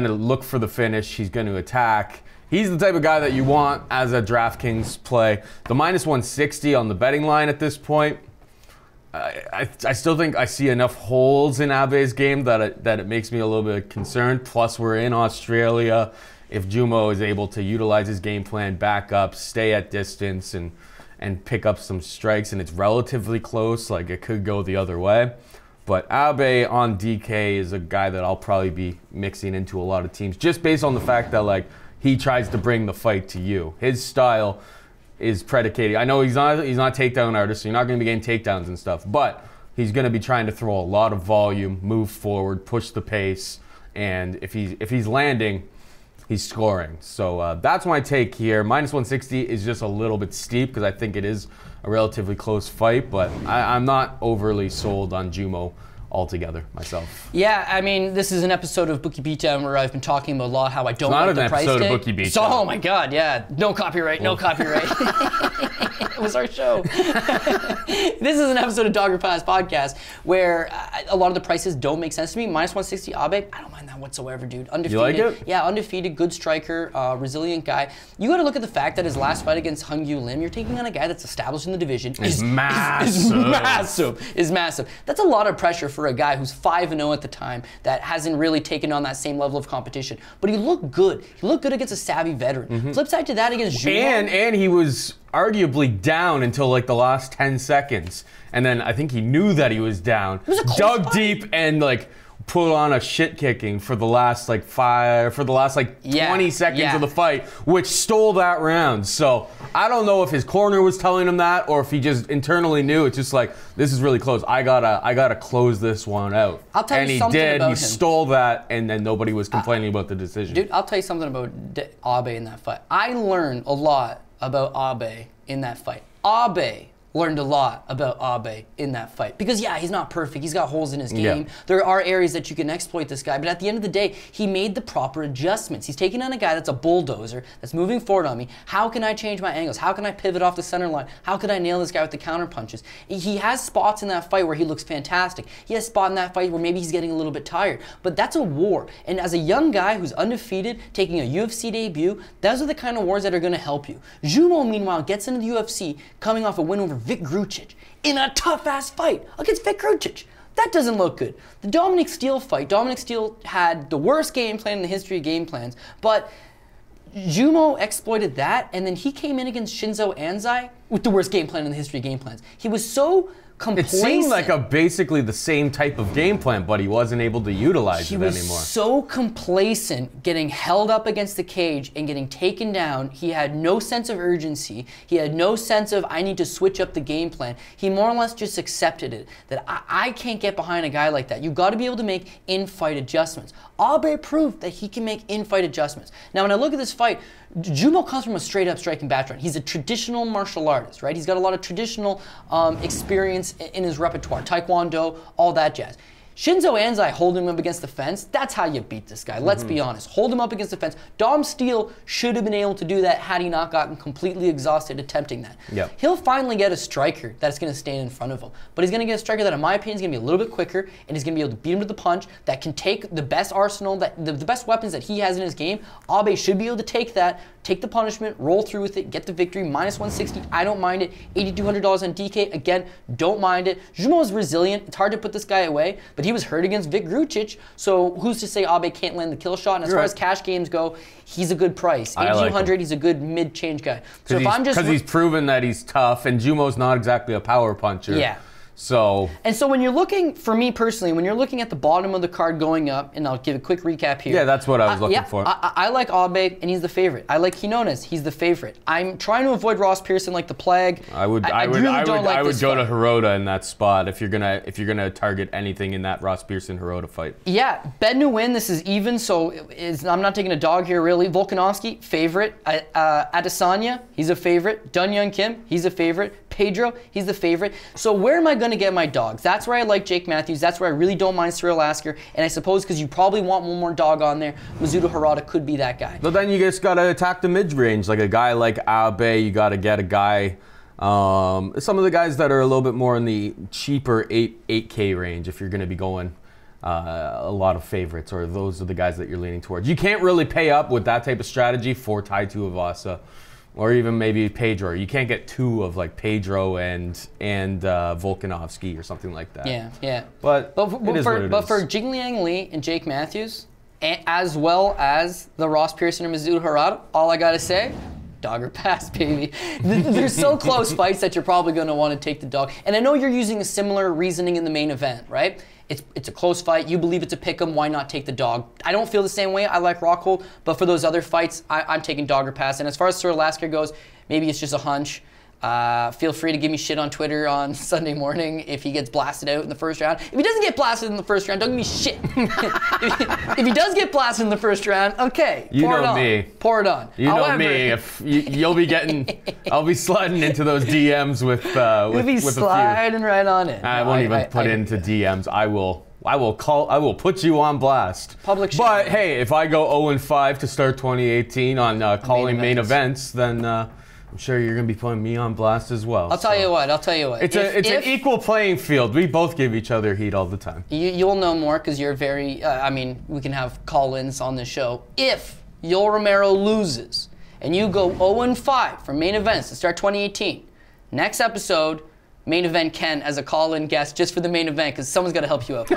look for the finish. He's going to attack. He's the type of guy that you want as a DraftKings play. The minus 160 on the betting line at this point, I still think I see enough holes in Abe's game that it makes me a little bit concerned. Plus, we're in Australia. If Jumeau is able to utilize his game plan, back up, stay at distance, and pick up some strikes, and it's relatively close, like it could go the other way. But Abe on DK is a guy that I'll probably be mixing into a lot of teams just based on the fact that like he tries to bring the fight to you. His style is predicated. I know he's not a takedown artist, so you're not going to be getting takedowns and stuff, but he's going to be trying to throw a lot of volume, move forward, push the pace, and if he's landing, he's scoring. So that's my take here. Minus 160 is just a little bit steep because I think it is a relatively close fight, but I'm not overly sold on Jumeau altogether myself. Yeah, I mean, this is an episode of Bookie Beatdown where I've been talking about a lot how I don't like the price tag. It's not an episode of Bookie Beatdown. So, oh my God, yeah. No copyright, no copyright. It was our show. This is an episode of Dogger Pass Podcast where a lot of the prices don't make sense to me. Minus 160 Abe, I don't mind that whatsoever, dude. Undefeated. You like it? Yeah, undefeated, good striker, resilient guy. You got to look at the fact that his last fight against Hung-Yu Lim, you're taking on a guy that's established in the division. Is massive. Is massive. That's a lot of pressure for a guy who's 5-0 at the time that hasn't really taken on that same level of competition. But he looked good. He looked good against a savvy veteran. Flip side to that against Jumeau. And he was arguably down until like the last 10 seconds. And then I think he knew that he was down. Dug deep and like put on a shit kicking for the last like 20 seconds of the fight, which stole that round. So I don't know if his corner was telling him that or if he just internally knew. It's just like, this is really close. I gotta close this one out. I'll tell you something about him. He stole that, and then nobody was complaining about the decision. Dude, I'll tell you something about Abe in that fight. I learned a lot about Abe in that fight. Abe learned a lot about Abe in that fight. Because yeah, he's not perfect. He's got holes in his game. Yeah. There are areas that you can exploit this guy, but at the end of the day, he made the proper adjustments. He's taking on a guy that's a bulldozer, that's moving forward on me. How can I change my angles? How can I pivot off the center line? How can I nail this guy with the counter punches? He has spots in that fight where he looks fantastic. He has a spot in that fight where maybe he's getting a little bit tired. But that's a war. And as a young guy who's undefeated, taking a UFC debut, those are the kind of wars that are going to help you. Jumeau, meanwhile, gets into the UFC coming off a win over Vic Grucic in a tough-ass fight against Vic Grucic. That doesn't look good. The Dominic Steele fight, Dominic Steele had the worst game plan in the history of game plans, but Jumeau exploited that, and then he came in against Shinzo Anzai with the worst game plan in the history of game plans. He was so complacent. It seemed like basically the same type of game plan, but he wasn't able to utilize it anymore. He was so complacent, getting held up against the cage and getting taken down. He had no sense of urgency. He had no sense of, I need to switch up the game plan. He more or less just accepted it, that I can't get behind a guy like that. You've got to be able to make in-fight adjustments. Abe proved that he can make in-fight adjustments. Now, when I look at this fight, Jumeau comes from a straight-up striking background. He's a traditional martial artist, right? He's got a lot of traditional experience in his repertoire, taekwondo, all that jazz. Shinzo Anzai holding him up against the fence, that's how you beat this guy. Let's be honest. Hold him up against the fence. Dom Steele should have been able to do that had he not gotten completely exhausted attempting that. Yep. He'll finally get a striker that's going to stand in front of him. But he's going to get a striker that, in my opinion, is going to be a little bit quicker, and he's going to be able to beat him to the punch, that can take the best arsenal, the best weapons that he has in his game. Abe should be able to take that, take the punishment, roll through with it, get the victory. Minus 160, I don't mind it. $8,200 on DK, again, don't mind it. Jumeau is resilient. It's hard to put this guy away, but he was hurt against Vic Grucic, so who's to say Abe can't land the kill shot? And as far as cash games go, he's a good price. $8,200, he's a good mid-change guy. So if I'm just... Because he's proven that he's tough, and Jumeau's not exactly a power puncher. Yeah. So when you're looking, for me personally, when you're looking at the bottom of the card going up, and I'll give a quick recap here. Yeah, that's what I was looking for. I like Abe, and he's the favorite. I like Quinonez, he's the favorite. I'm trying to avoid Ross Pearson like the plague. I would go to Hirota in that spot if you're gonna target anything in that Ross Pearson Hirota fight. Yeah, Ben Nguyen, this is even, so I'm not taking a dog here really. Volkanovski, favorite. Adesanya, he's a favorite. Dunyoung Kim, he's a favorite. Pedro, he's the favorite. So where am I going to get my dogs? That's where I like Jake Matthews. That's where I really don't mind Cyril Asker. And I suppose because you probably want one more dog on there, Mizuto Hirota could be that guy. But then you just got to attack the mid-range. Like a guy like Abe, you got to get a guy, some of the guys that are a little bit more in the cheaper 8K range if you're going to be going a lot of favorites, or those are the guys that you're leaning towards. You can't really pay up with that type of strategy for Tai Tuivasa. Or even maybe Pedro. You can't get two of like Pedro and Volkanovski or something like that. Yeah. But for Jingliang Li and Jake Matthews, as well as the Ross Pearson or Mizuto Hirota, all I gotta say, dog or pass, baby. They're so close fights that you're probably gonna want to take the dog. And I know you're using a similar reasoning in the main event, right? It's a close fight. You believe it's a pick 'em. Why not take the dog? I don't feel the same way. I like Rockhold, but for those other fights, I'm taking dog or pass. And as far as Cyril Asker goes, maybe it's just a hunch. Feel free to give me shit on Twitter on Sunday morning if he gets blasted out in the first round. If he doesn't get blasted in the first round, don't give me shit. If he does get blasted in the first round, okay. Pour it on. You know me. If you'll be getting, I'll be sliding into those DMs with sliding right on it. I won't even put into DMs. I will put you on blast. Public shit. But hey, if I go 0-5 to start 2018 on calling main events, then I'm sure you're going to be putting me on blast as well. I'll tell you what. It's an equal playing field. We both give each other heat all the time. You'll know more because you're very, we can have call-ins on the show. If Yoel Romero loses and you go 0-5 for main events to start 2018, next episode, main event Ken as a call-in guest just for the main event because someone's got to help you out.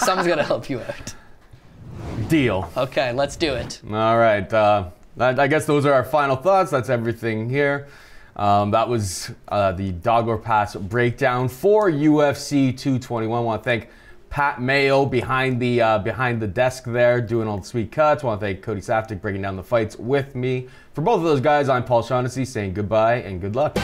Someone's got to help you out. Deal. Okay, let's do it. All right. I guess those are our final thoughts. That's everything here. That was the dog or pass breakdown for UFC 221. I want to thank Pat Mayo behind the desk there doing all the sweet cuts. I want to thank Cody Saftic breaking down the fights with me. For both of those guys, I'm Paul Shaughnessy saying goodbye and good luck.